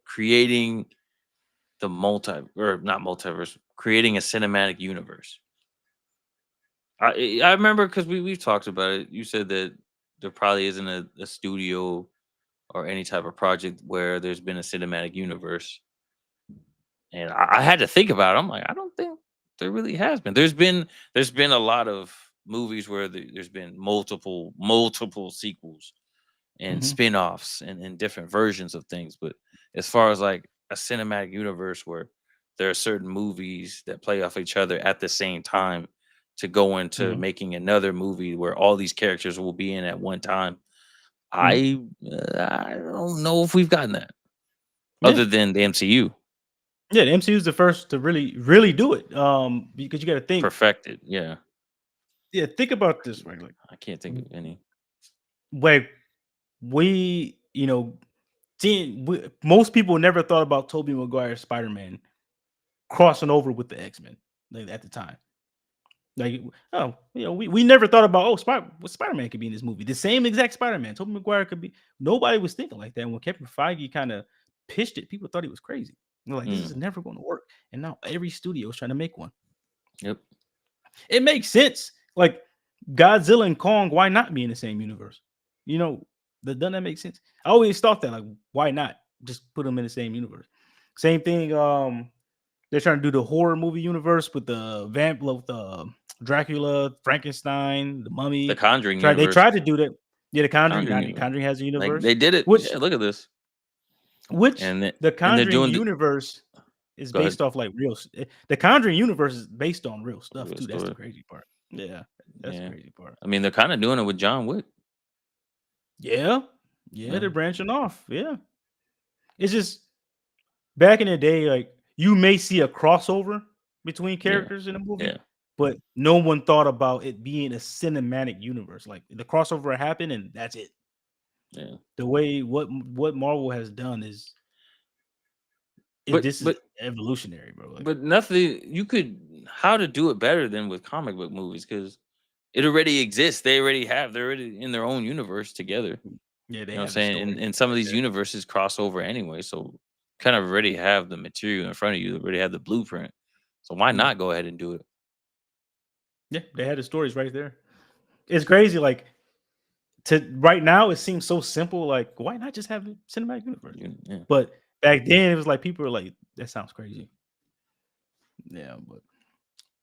creating the multi or not multiverse, creating a cinematic universe. I remember because we've talked about it. You said that there probably isn't a studio or any type of project where there's been a cinematic universe, and I had to think about it. I'm like, I don't think there really has been. There's been a lot of movies where there's been multiple sequels and Hmm. spin-offs and different versions of things. But as far as like a cinematic universe where there are certain movies that play off each other at the same time to go into Hmm. making another movie where all these characters will be in at one time, Hmm. I don't know if we've gotten that Yeah, other than the MCU yeah. The MCU is the first to really do it. Because you got to think. perfected. Yeah, Yeah, think about this, right? I can't think of any. Like we, most people never thought about Tobey Maguire's Spider-Man crossing over with the X-Men like, at the time. Like, oh, we never thought about Spider-Man could be in this movie. The same exact Spider-Man. Tobey Maguire could be. Nobody was thinking like that. And when Kevin Feige kind of pitched it, people thought he was crazy. They're like, this Mm, is never going to work. And now every studio is trying to make one. yep. It makes sense. Like Godzilla and Kong, why not be in the same universe? You know, doesn't that make sense? I always thought that, like, why not just put them in the same universe? Same thing. They're trying to do the horror movie universe with the with the Dracula, Frankenstein, the The Mummy. Conjuring They universe, tried to do that. Yeah, the Conjuring. Conjuring The universe, Conjuring has a like universe, they did it. which Yeah, look at this, which and the and they're Conjuring doing the. universe is Go ahead. based off like the Conjuring universe is based on real stuff Real too. That's the story. crazy part. Yeah, that's the Yeah. crazy part. I mean, they're kinda doing it with John Wick. Yeah. Yeah, Yeah. they're branching off. Yeah. It's just back in the day, like you may see a crossover between Yeah. characters in a movie, Yeah. but no one thought about it being a cinematic universe. Like the crossover happened and that's it. Yeah. The way what Marvel has done is But this is but evolutionary, bro. Like but nothing you could how to do it better than with comic book movies because it already exists. They're already in their own universe together. yeah, You they know what I'm have the saying? story And some of right these there. universes cross over anyway. So kind of already have the material in front of you. They already have the blueprint. So why Yeah. not go ahead and do it? Yeah, they had the stories right there. It's crazy. Like to right now, it seems so simple. Like, why not just have a cinematic universe? Yeah. But back then, it was like people were like, "That sounds crazy." Yeah, but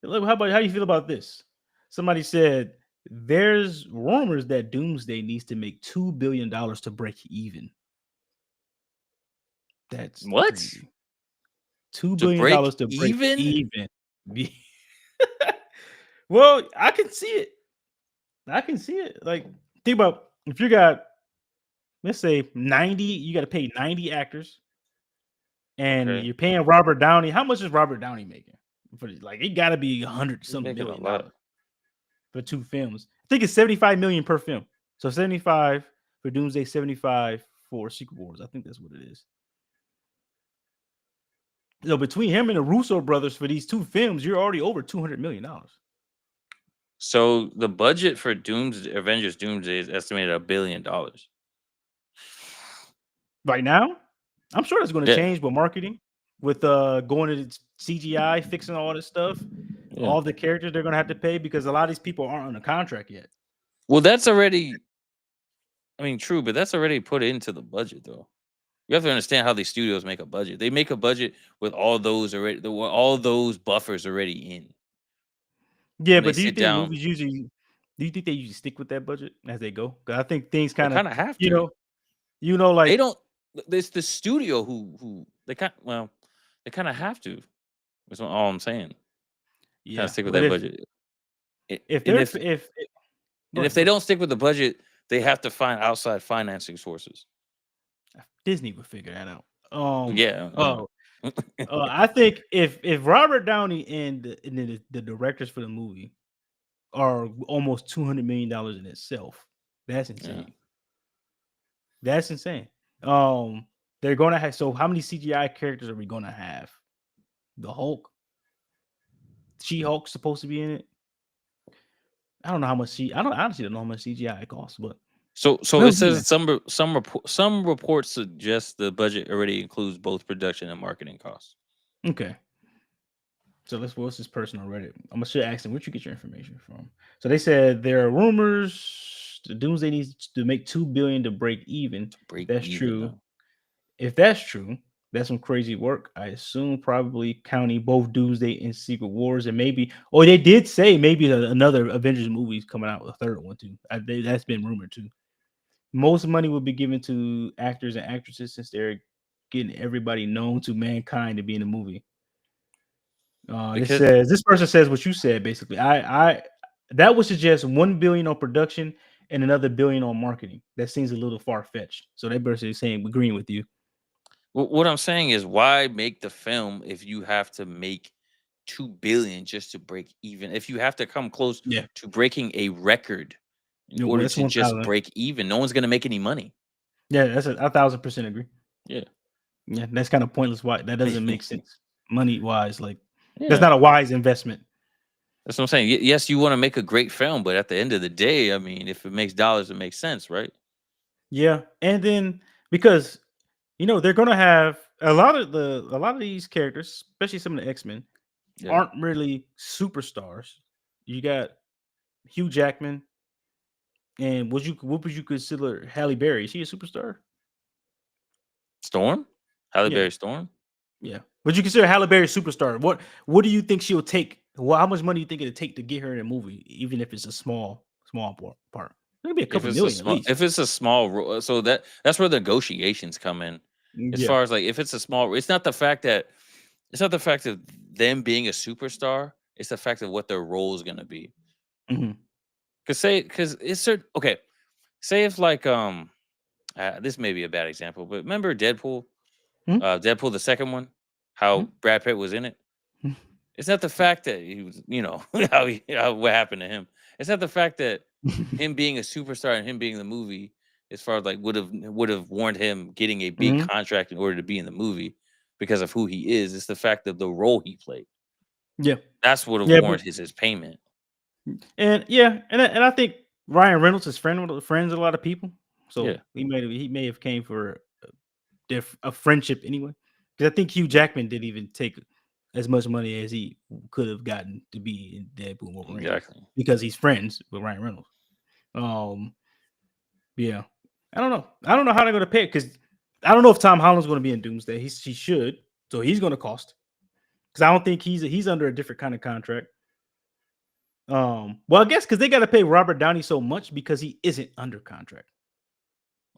look, how do you feel about this? Somebody said there's rumors that Doomsday needs to make $2 billion to break even. That's What? crazy. Two To billion break dollars to break even? even. Well, I can see it. I can see it. Like, think about if you got, let's say 90, you got to pay 90 actors and Okay. you're paying Robert Downey. How much is Robert Downey making? for like it got to be 100 He's something making a million lot. dollars for 2 films. I think it's 75 million per film. So 75 for Doomsday, 75 for Secret Wars. I think that's what it is. So between him and the Russo brothers for these 2 films, you're already over $200 million So the budget for Avengers Doomsday is estimated at $1 billion. right now. I'm sure that's going to Yeah, change with marketing, with going to CGI, fixing all this stuff, yeah. all the characters they're going to have to pay because a lot of these people aren't on a contract yet. Well, that's already. I mean, true, but that's already put into the budget, though. You have to understand how these studios make a budget. They make a budget with all those already, all those buffers already in. Yeah, When they but do you sit think down, movies usually? Do you think they usually stick with that budget as they go? 'Cause I think things they kind of, kind of have you to. know, you know, They like don't. It's the studio who they kind well, they kind of have to. That's all I'm saying. Kind of yeah. stick with But that budget. if And they're if if go and if ahead, they go ahead. don't stick with the budget, they have to find outside financing sources. Disney would figure that out. Yeah, I know. Oh, I think if Robert Downey and the directors for the movie are almost $200 million in itself, that's Yeah. insane. That's insane. Um, they're gonna have so how many CGI characters are we gonna have? The Hulk, She-Hulk's supposed to be in it. I don't know how much I don't honestly don't know how much CGI it costs, but So we'll it see, man. says some reports suggest the budget already includes both production and marketing costs. Okay. So let's what's this person on Reddit? I'm gonna should ask them where'd you get your information from. So they said there are rumors the Doomsday needs to make 2 billion to break even. If Break that's even true, though. that's some crazy work. I assume probably counting both Doomsday and Secret Wars, and maybe or they did say maybe another Avengers movie is coming out, a third one too. That's been rumored too. Most money will be given to actors and actresses since they're getting everybody known to mankind to be in the movie. Because This person says what you said basically. I that would suggest 1 billion on production and another billion on marketing. That seems a little far fetched. So they basically saying agreeing with you. what I'm saying is why make the film if you have to make 2 billion just to break even? If you have to come close Yeah, to breaking a record in well, order that's to one just thousand. break even, no one's gonna make any money. Yeah, that's a 1,000% agree. Yeah. Yeah, that's kind of pointless. Why that doesn't make sense money wise? Like that's Yeah. not a wise investment. That's what I'm saying. Yes, you want to make a great film, but at the end of the day, I mean, if it makes dollars, it makes sense, right? Yeah, and then because they're gonna have a lot of these characters, especially some of the X-Men, Yeah. aren't really superstars. You got Hugh Jackman, and what would you consider Halle Berry? Is she a superstar? Storm? Halle Yeah, Berry Storm? yeah. Would you consider Halle Berry a superstar? What do you think she'll take? Well, how much money do you think it'll take to get her in a movie, even if it's a small part? It'll be a couple million at least. If it's a small role, so that's where the negotiations come in. As Yeah. far as like if it's a small, it's not the fact of them being a superstar. It's the fact of what their role is going to be. Hmm. Because it's certain. Okay, say if like this may be a bad example, but remember Deadpool, Deadpool the second one, how Brad Pitt was in it. It's not the fact that he was, what happened to him. It's not the fact that him being a superstar and him being in the movie, as far as like would have warned him getting a big Hmm. contract in order to be in the movie because of who he is. It's the fact of the role he played. Yeah. That's what have Yeah, but warranted his payment. and yeah, and I think Ryan Reynolds is friends with a lot of people, Yeah, so he may have came for a friendship anyway. Because I think Hugh Jackman didn't even take as much money as he could have gotten to be in Deadpool and Wolverine exactly. because he's friends with Ryan Reynolds. Um, yeah, I don't know how they're gonna pay it because I don't know if Tom Holland's gonna be in Doomsday. He should, so he's gonna cost because I don't think he's under a different kind of contract. Well, I guess because they got to pay Robert Downey so much because he isn't under contract.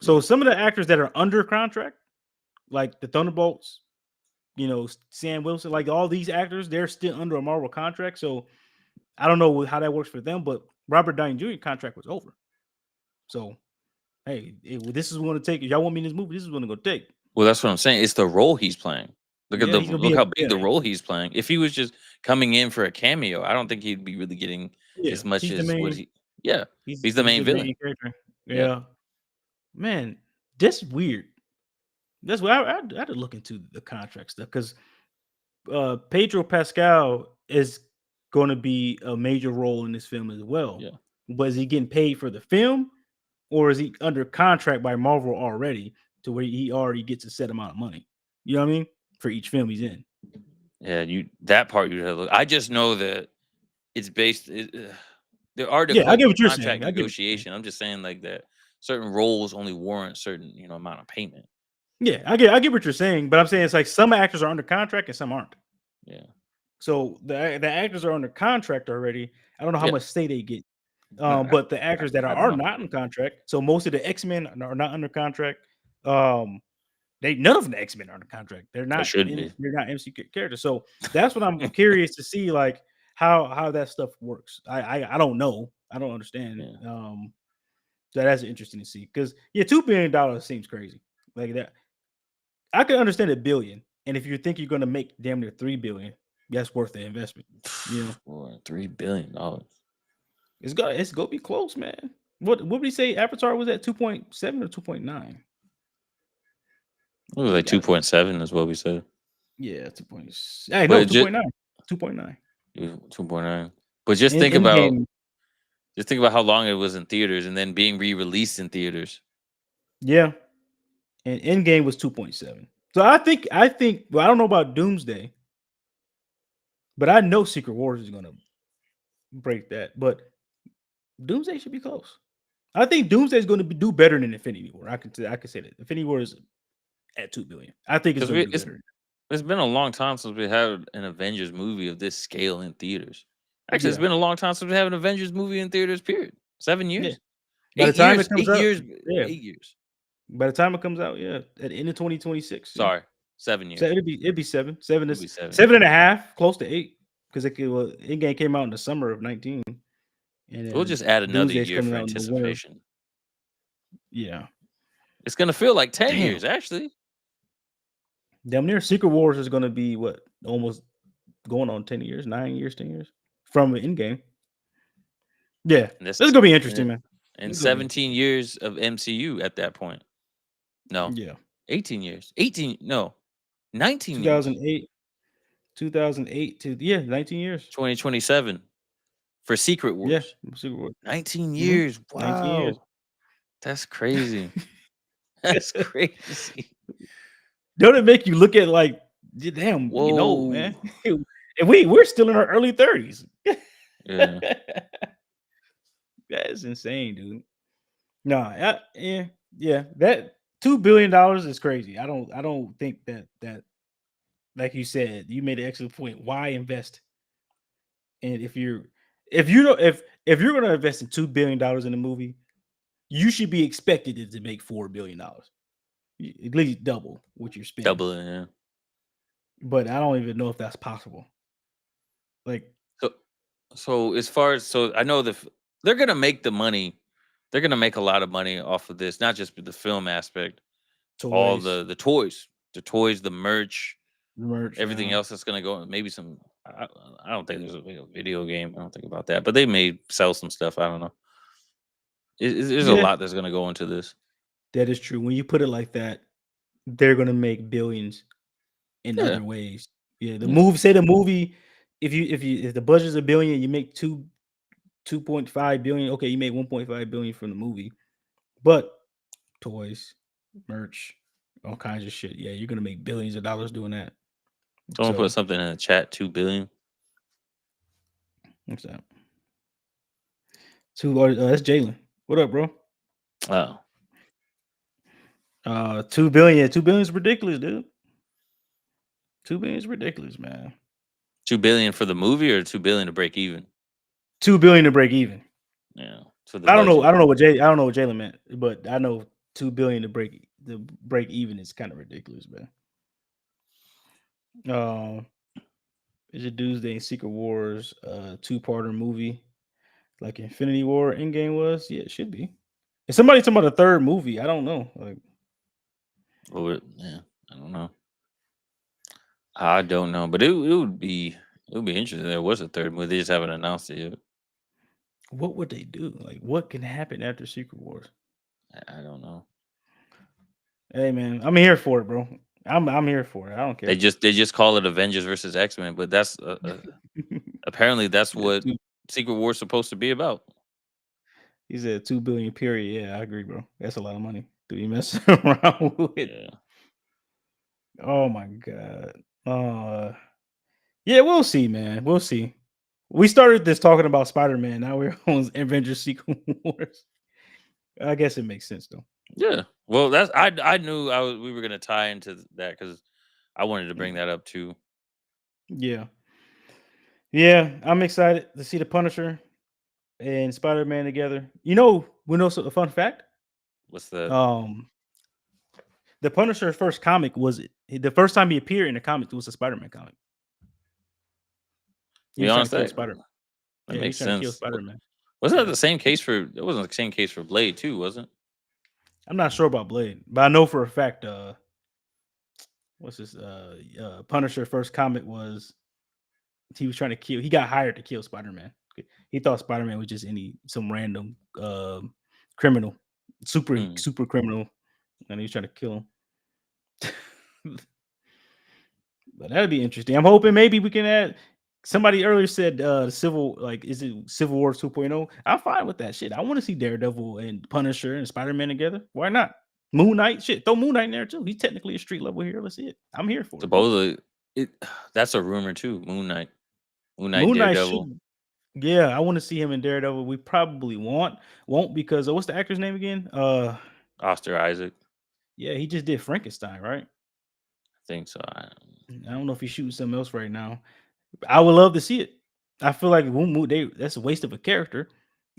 So Yeah, some of the actors that are under contract, like the Thunderbolts, Sam Wilson, like all these actors, they're still under a Marvel contract. So I don't know how that works for them, but Robert Downey Jr. contract was over. So hey, this is what to take. If y'all want me in this movie, this is what I'm gonna take. well, that's what I'm saying. It's the role he's playing. Yeah, he's gonna be look a how yeah, big the role he's playing. If he was just coming in for a cameo, I don't think he'd be really getting yeah. as much He's the as what main. he. Yeah, he's the He's main the villain. main character. Yeah, Yeah, man, that's weird. That's why I had to look into the contract stuff because Pedro Pascal is going to be a major role in this film as well. yeah. But is he getting paid for the film, or is he under contract by Marvel already to where he already gets a set amount of money? You know what I mean? For each film he's in. Yeah, you that part you have. To look. I just know that it's based. The Yeah, I article get what you're contract saying. I get what you're saying. negotiation. I'm just saying like that. Certain roles only warrant certain amount of payment. Yeah, I get what you're saying, but I'm saying it's like some actors are under contract and some aren't. Yeah, So the actors are under contract already. I don't know how yeah. much say they get. I, But the actors that I don't are know. not in contract, so most of the X-Men are not under contract. Um, they none of the X-Men are under contract. It should be. They're not MC characters. So that's what I'm curious to see, like how that stuff works. I don't know. I don't understand. Yeah. So that's interesting to see because yeah, $2 billion seems crazy. Like that, I can understand a billion, and if you think you're going to make damn near 3 billion, that's worth the investment. You know, For $3 billion. it's gonna be close, man. What would he say? Avatar was at 2.7 or 2.9? It was He like got it. 2.7 is what we said. Yeah, 2 point. Hey, no, But just 2.9. 2.9. 2.9. But just think In about game, how long it was in theaters and then being re-released in theaters. yeah. And in game was 2.7. So I think well, I don't know about Doomsday, but I know Secret Wars is gonna break that. But Doomsday should be close. I think Doomsday is going to do better than Infinity War. I can say that Infinity War is at 2 billion. I think it's Because going to do it's better. it's been a long time since we had an Avengers movie of this scale in theaters. Actually, it's Yeah, been a long time since we have an Avengers movie in theaters. Period. 7 yeah. years. By the Eight time it years. comes 8 out, years. yeah. 8 years. By the time it comes out, yeah, at the end of 2026, yeah. Sorry, seven So years. it'd be seven, seven It'll is be 7 years. 7.5, close to 8, because it could, well, in game came out in the summer of 19, and We'll then just add another Doomsday's year coming for out in the winter. anticipation. Yeah, It's gonna feel like 10 damn, years, actually. damn near. Secret Wars is going to be what almost going on 10 years, 9 years, 10 years from the in game. Yeah, And this this is gonna be interesting, and, man. and It's gonna be 17 interesting. years of MCU at that point. No, Yeah, 18 years. 18, no, 19 years. 2008, 2008 to yeah, 19 years. 2027 for Secret Yeah, Wars. Secret Wars. 19 Hmm. years. 19 years. Wow. That's crazy. That's crazy. Don't it make you look at like, damn, man, Whoa. and we're still in our early 30s. Yeah. That is insane, dude. No, yeah, that $2 billion is crazy. I don't think that like you said, you made an excellent point. Why invest? And if you don't if you're gonna invest in $2 billion in a movie, you should be expected it to make $4 billion. At least double what you're spending. Double it, yeah. But I don't even know if that's possible. Like So as far as I know they're gonna make the money. They're gonna make a lot of money off of this, not just the film aspect, all toys, the toys, the merch, merch, everything else that's gonna go. Maybe some. I don't think there's a video game. I don't think about that, but they may sell some stuff. I don't know. There's a yeah, lot that's gonna go into this. that is true. When you put it like that, they're gonna make billions in Yeah, other ways. Yeah, yeah. the movie, if the budget's a billion, you make 2.5 billion. Okay, you make 1.5 billion from the movie, but toys, merch, all kinds of shit. Yeah, you're gonna make billions of dollars doing that. Someone put So something in the chat. 2 billion. what's that? That's Jalen. What up, bro? Oh, 2 billion. 2 billion is ridiculous, dude. 2 billion is ridiculous, man. 2 billion for the movie or 2 billion to break even. 2 billion to break even. Yeah, for the I don't know. budget. I don't know what Jay. I don't know what Jalen meant, but I know 2 billion to break even is kind of ridiculous, man. Um, is it Doomsday and Secret Wars two-parter movie like Infinity War Endgame was? Yeah, it should be. Is somebody talking about a third movie? I don't know. Like, Yeah, I don't know. I don't know, but it would be interesting. There was a third movie. They just haven't announced it yet. What would they do? Like, what can happen after Secret Wars? I don't know. Hey, man, I'm here for it, bro. I'm here for it. I don't care. They just call it Avengers versus X Men, but that's apparently that's Yeah, what Secret War's supposed to be about. he said 2 billion. Period. Yeah, I agree, bro. That's a lot of money to be messing around with. Yeah, Oh my god. Yeah, we'll see, man. We'll see. We started this talking about Spider-Man. Now we're on Avengers Secret Wars. I guess it makes sense though. yeah. Well, I knew we were gonna tie into that because I wanted to bring Mm, that up too. yeah. Yeah, I'm excited to see the Punisher and Spider-Man together. We know a fun fact. What's that? Um, the Punisher's first comic was the first time he appeared in a comic was a Spider-Man comic. To He be was trying to honest, kill Spider. that Yeah, he was makes trying to kill sense. Spider-Man. Wasn't that Yeah, the same case for? That wasn't the same case for Blade too, wasn't? I'm not sure about Blade, but I know for a fact. What's this? Punisher first comic was he was trying to kill. He got hired to kill Spider-Man. He thought Spider-Man was just some random criminal, Hmm. super criminal, and he was trying to kill him. But that'd be interesting. I'm hoping maybe we can add. Somebody earlier said civil like is it Civil War 2.0? I'm fine with that shit. I want to see Daredevil and Punisher and Spider-Man together. Why not? Moon Knight, shit. Throw Moon Knight in there too. He's technically a street level hero. Let's see it. I'm here for it, bro. Supposedly, it that's a rumor too. Moon Knight, Moon Knight Daredevil, should. Yeah, I want to see him in Daredevil. We probably won't because what's the actor's name again? Oscar Isaac. Yeah, he just did Frankenstein, right? I think so. I don't know if he's shooting something else right now. I would love to see it. I feel like that's a waste of a character,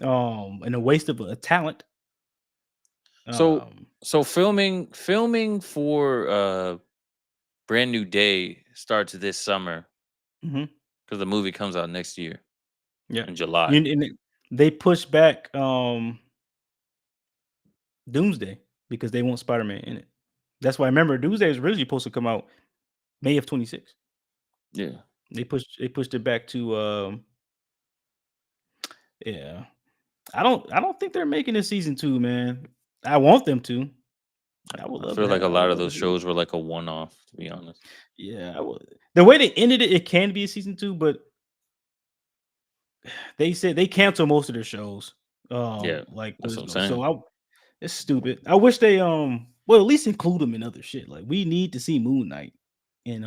and a waste of a talent. So Um, filming for Brand New Day starts this summer mhm, because the movie comes out next year yeah, in July. they pushed back Doomsday because they want Spider-Man in it. That's why I remember Doomsday was originally supposed to come out May of 26. Yeah. They pushed it back to yeah. I don't think they're making a season 2, man. I want them to. I would I love feel to like have a I would lot of love to those see it. shows were like a one off, to be honest. Yeah, I would. The way they ended it, it can be a season 2, but they said they cancel most of their shows. Yeah, Like that's what what is I'm no. So saying. it's stupid. I wish they well at least include them in other shit. Like we need to see Moon Knight. And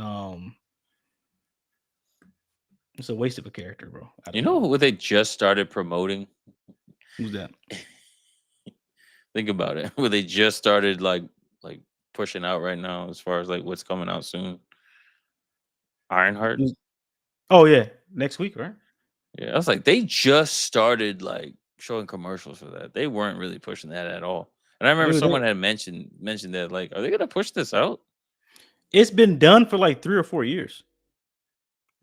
it's a waste of a character, bro. I You don't know know. what they just started promoting? Who's that? Think about it. Where they just started like pushing out right now as far as like what's coming out soon. Ironheart. Who's- Oh yeah, next week, right? Yeah, I was like, they just started like showing commercials for that. They weren't really pushing that at all. And I remember Dude, someone had mentioned that like, are they gonna push this out? it's been done for like 3 or 4 years.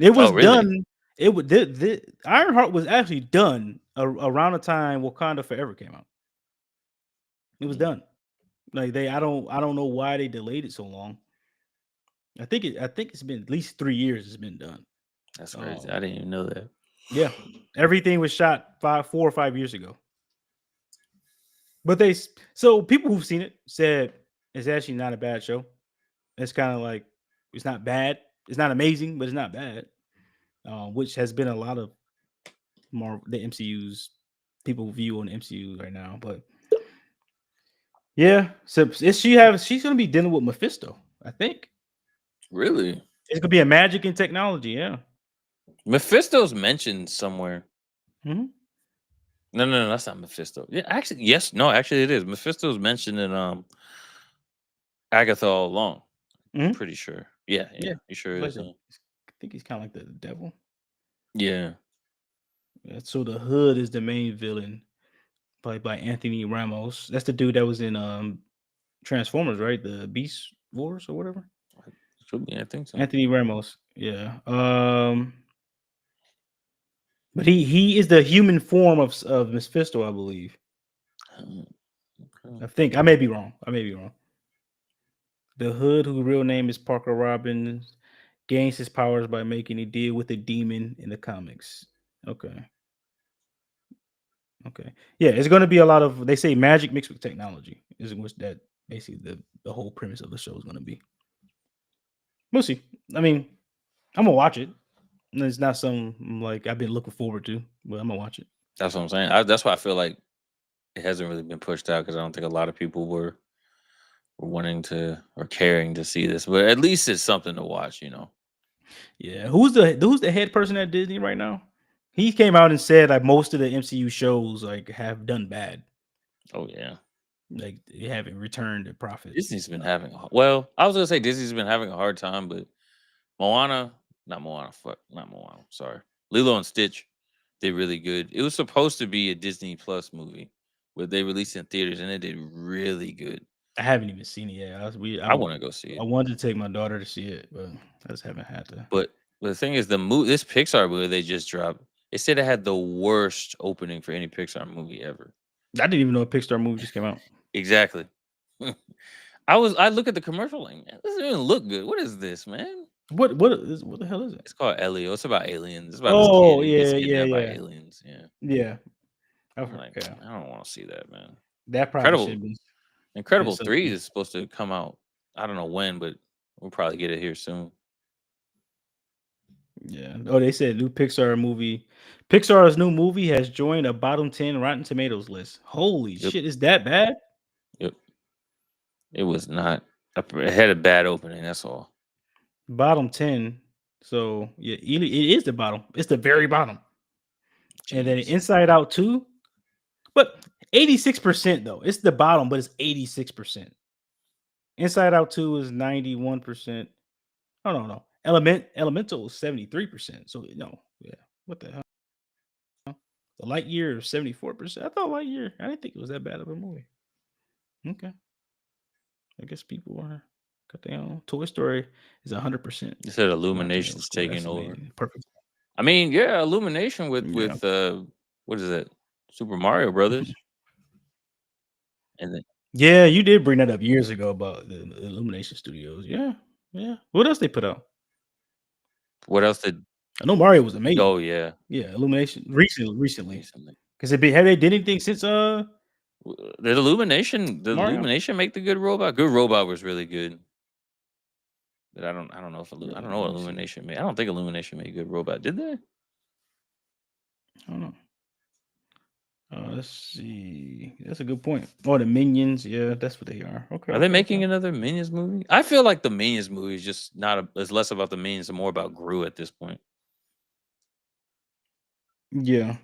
It Oh, was really? done. It would the Ironheart was actually done around the time Wakanda Forever came out. It was Mm, done. Like I don't know why they delayed it so long. I think it's been at least 3 years. It's been done. that's crazy. I Um, didn't even know that. yeah, everything was shot 4 or 5 years ago. But so people who've seen it said it's actually not a bad show. It's kind of like it's not bad. It's not amazing, but it's not bad. Which has been a lot of more the MCU's people view on the MCU right now. But yeah, so she's gonna be dealing with Mephisto. I think Really? it's gonna be a magic and technology. Yeah. Mephisto's mentioned somewhere. Hmm. No, no, no, that's not Mephisto. Yeah, actually, yes, no, actually, it is. Mephisto's mentioned in Agatha all along. Hmm. Pretty sure. Yeah, Yeah. yeah, he sure He's like is. I think he's kind of like the devil. Yeah, Yeah, so the Hood is the main villain, played by Anthony Ramos. That's the dude that was in Transformers, right? The Beast Wars or whatever. should be. I think so. Anthony Ramos. Yeah. But he is the human form of Mephisto, I believe. Hmm, okay. I think I may be wrong. I may be wrong. The Hood, whose real name is Parker Robbins, gains his powers by making a deal with a demon in the comics. Okay. Okay. Yeah, it's gonna be a lot of they say magic mixed with technology is which that basically the whole premise of the show is gonna be. We'll see. I mean, I'm gonna watch it. And it's not something like I've been looking forward to, but I'm gonna watch it. That's what I'm saying. That's why I feel like it hasn't really been pushed out because I don't think a lot of people were wanting to or caring to see this. But at least it's something to watch, you know. Yeah. Who's the head person at Disney right now? He came out and said like most of the MCU shows like have done bad. Oh yeah. Like they haven't returned a profit. Disney's been having well, I was gonna say Disney's been having a hard time, but Moana, not Moana, fuck, not Moana. Sorry, Lilo and Stitch did really good. It was supposed to be a Disney Plus movie, but they released in theaters and it did really good. I haven't even seen it yet. I want to go see I it, wanted to take my daughter to see it, but I just haven't had to. but the thing is, this Pixar movie they just dropped. It said it had the worst opening for any Pixar movie ever. I didn't even know a Pixar movie just came out. Exactly. I look at the commercial like, man, this doesn't even look good. What is this, man? What the hell is it? It's called Elio. It's about aliens. It's about this kid Oh who gets yeah, yeah, kidnapped by yeah, aliens. Yeah. yeah. I've I'm heard, like, yeah. I don't want to see that, man. That probably should Incredible, have been Incredible 3 something. is supposed to come out. I don't know when, but we'll probably get it here soon. Yeah. Oh, they said new Pixar movie. Pixar's new movie has joined a bottom 10 Rotten Tomatoes list. Holy Yep, shit, is that bad? yep. It was not. It had a bad opening. That's all. Bottom 10. So yeah, it is the bottom. It's the very bottom. And then Jeez. Inside Out 2, but 86% though. It's the bottom, but it's 86%. Inside Out 2 is 91%. Oh no. Elemental is 73%. So no, yeah. What the hell? The Lightyear is 74%. I thought Lightyear, I didn't think it was that bad of a movie. Okay. I guess people are got their own. Toy Story is 100% It said Rotten Tomatoes Illumination's score. taking That's over. amazing. Perfect. I mean, yeah, Illumination Yeah. with what is it? Super Mario Brothers, and then Yeah, you did bring that up years ago about the Illumination Studios. Yeah. Yeah. What else they put out? what else did? I know Mario was amazing. Oh yeah, Yeah, Illumination recently. recently. Because have they did anything since Did Mario? Illumination make the Good Robot? Good Robot was really good, but I don't know if I don't know what Let me see. Illumination made. I don't think Illumination made Good Robot. Did they? I don't know. Let's see. That's a good point. Oh, the Minions. Yeah, that's what they are. Okay, Are they okay, making okay. another Minions movie? I feel like the Minions movie is just not it's less about the Minions and more about Gru at this point. Yeah,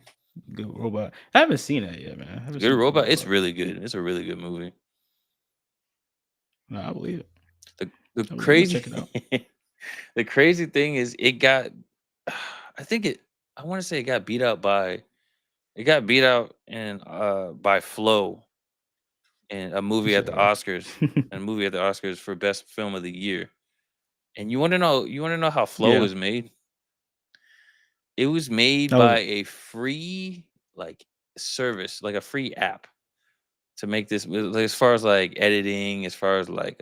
good robot. I haven't seen that yet, man. I haven't Good seen good Robot, it's robot. really good. It's a really good movie. No, I believe it. The I'm gonna crazy check it out. the crazy thing is it got I think it I want to say it got beat out in by Flow in You said a movie at the Oscars for best film of the year. And you want to know how Flow yeah. was made? It was made That was by it. a free like service, like a free app to make this like, as far as like editing, as far as like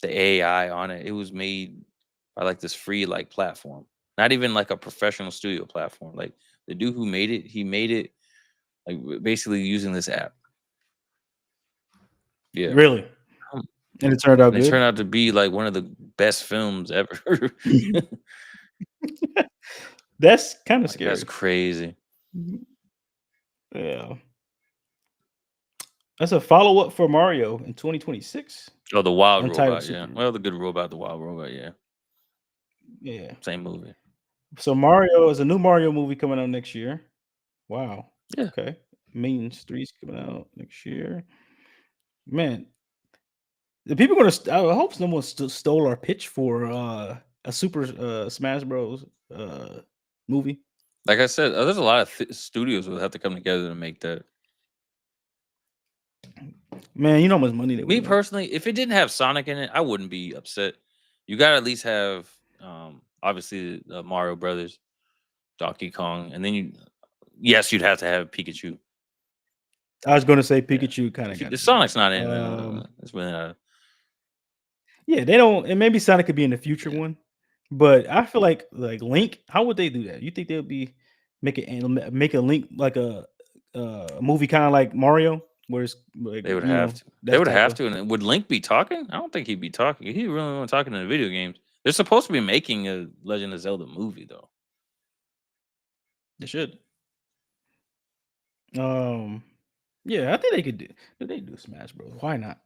the AI on it. It was made by like this free like platform. Not even like a professional studio platform. Like the dude who made it, he made it like basically using this app. Yeah. Really, Um, and it turned out And it good. turned out to be like one of the best films ever. That's kind of Like that's scary. crazy. Mhm. Yeah, that's a follow up for Mario in 2026. Oh, the Wild Untitled Robot, yeah. Super. Well, the Good Robot, the Wild Robot, yeah. Yeah. Same movie. So Mario is a new Mario movie coming out next year. Wow. Yeah. Okay. Minions 3 is coming out next year. Man, the people gonna. I hope someone stole our pitch for a Super Smash Bros. Uh, movie. Like I said, there's a lot of studios will have to come together to make that. Man, you know how much money they would Me have made. personally, if it didn't have Sonic in it, I wouldn't be upset. You gotta at least have obviously the Mario Brothers, Donkey Kong, and then yes, you'd have to have Pikachu. I was gonna say Yeah. Pikachu kind of got If to be Sonic's there. not in, it's really not. Yeah, they don't, and maybe Sonic could be in the future Yeah. one. But I feel like Link, how would they do that? You think they'll be make a Link like a movie kind of like Mario, where it's like They would have to. They that would type have of to. And would Link be talking? I don't think he'd be talking. He really want talking in the video games. They're supposed to be making a Legend of Zelda movie though. they should. Um, yeah, I think they could do. They do Smash Bros. Why not?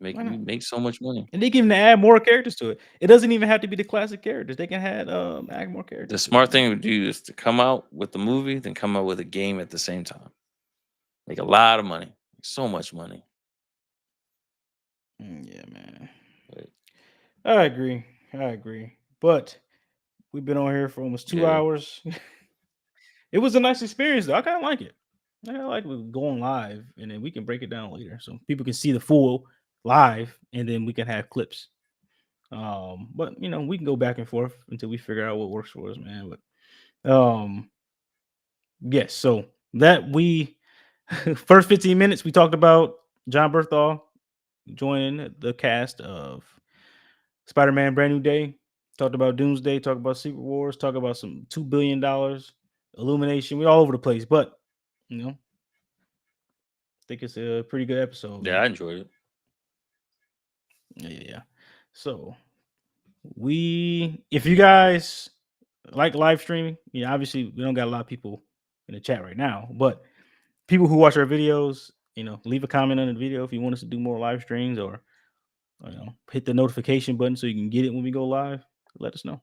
Make Why you not? make so much money. And they can even add more characters to it. It doesn't even have to be the classic characters. They can add more The characters to it, smart thing man. to do is to come out with the movie, then come out with a game at the same time. Make a lot of money. So much money. Yeah, man. But I agree. I agree. But we've been on here for almost two yeah. hours. It was a nice experience, though. I kind of like it. I kinda like going live, and then we can break it down later, so people can see the full live, and then we can have clips. But we can go back and forth until we figure out what works for us, man. But yes. So that we first 15 minutes we talked about John Berthal joining the cast of Spider-Man: Brand New Day. Talked about Doomsday. Talked about Secret Wars. Talked about some $2 billion Illumination. We're all over the place, but I think it's a pretty good episode, Yeah, I man. enjoyed it. Yeah, yeah, yeah. So if you guys like live streaming, obviously we don't got a lot of people in the chat right now, but people who watch our videos, leave a comment on the video if you want us to do more live streams, or hit the notification button so you can get it when we go live. Let us know.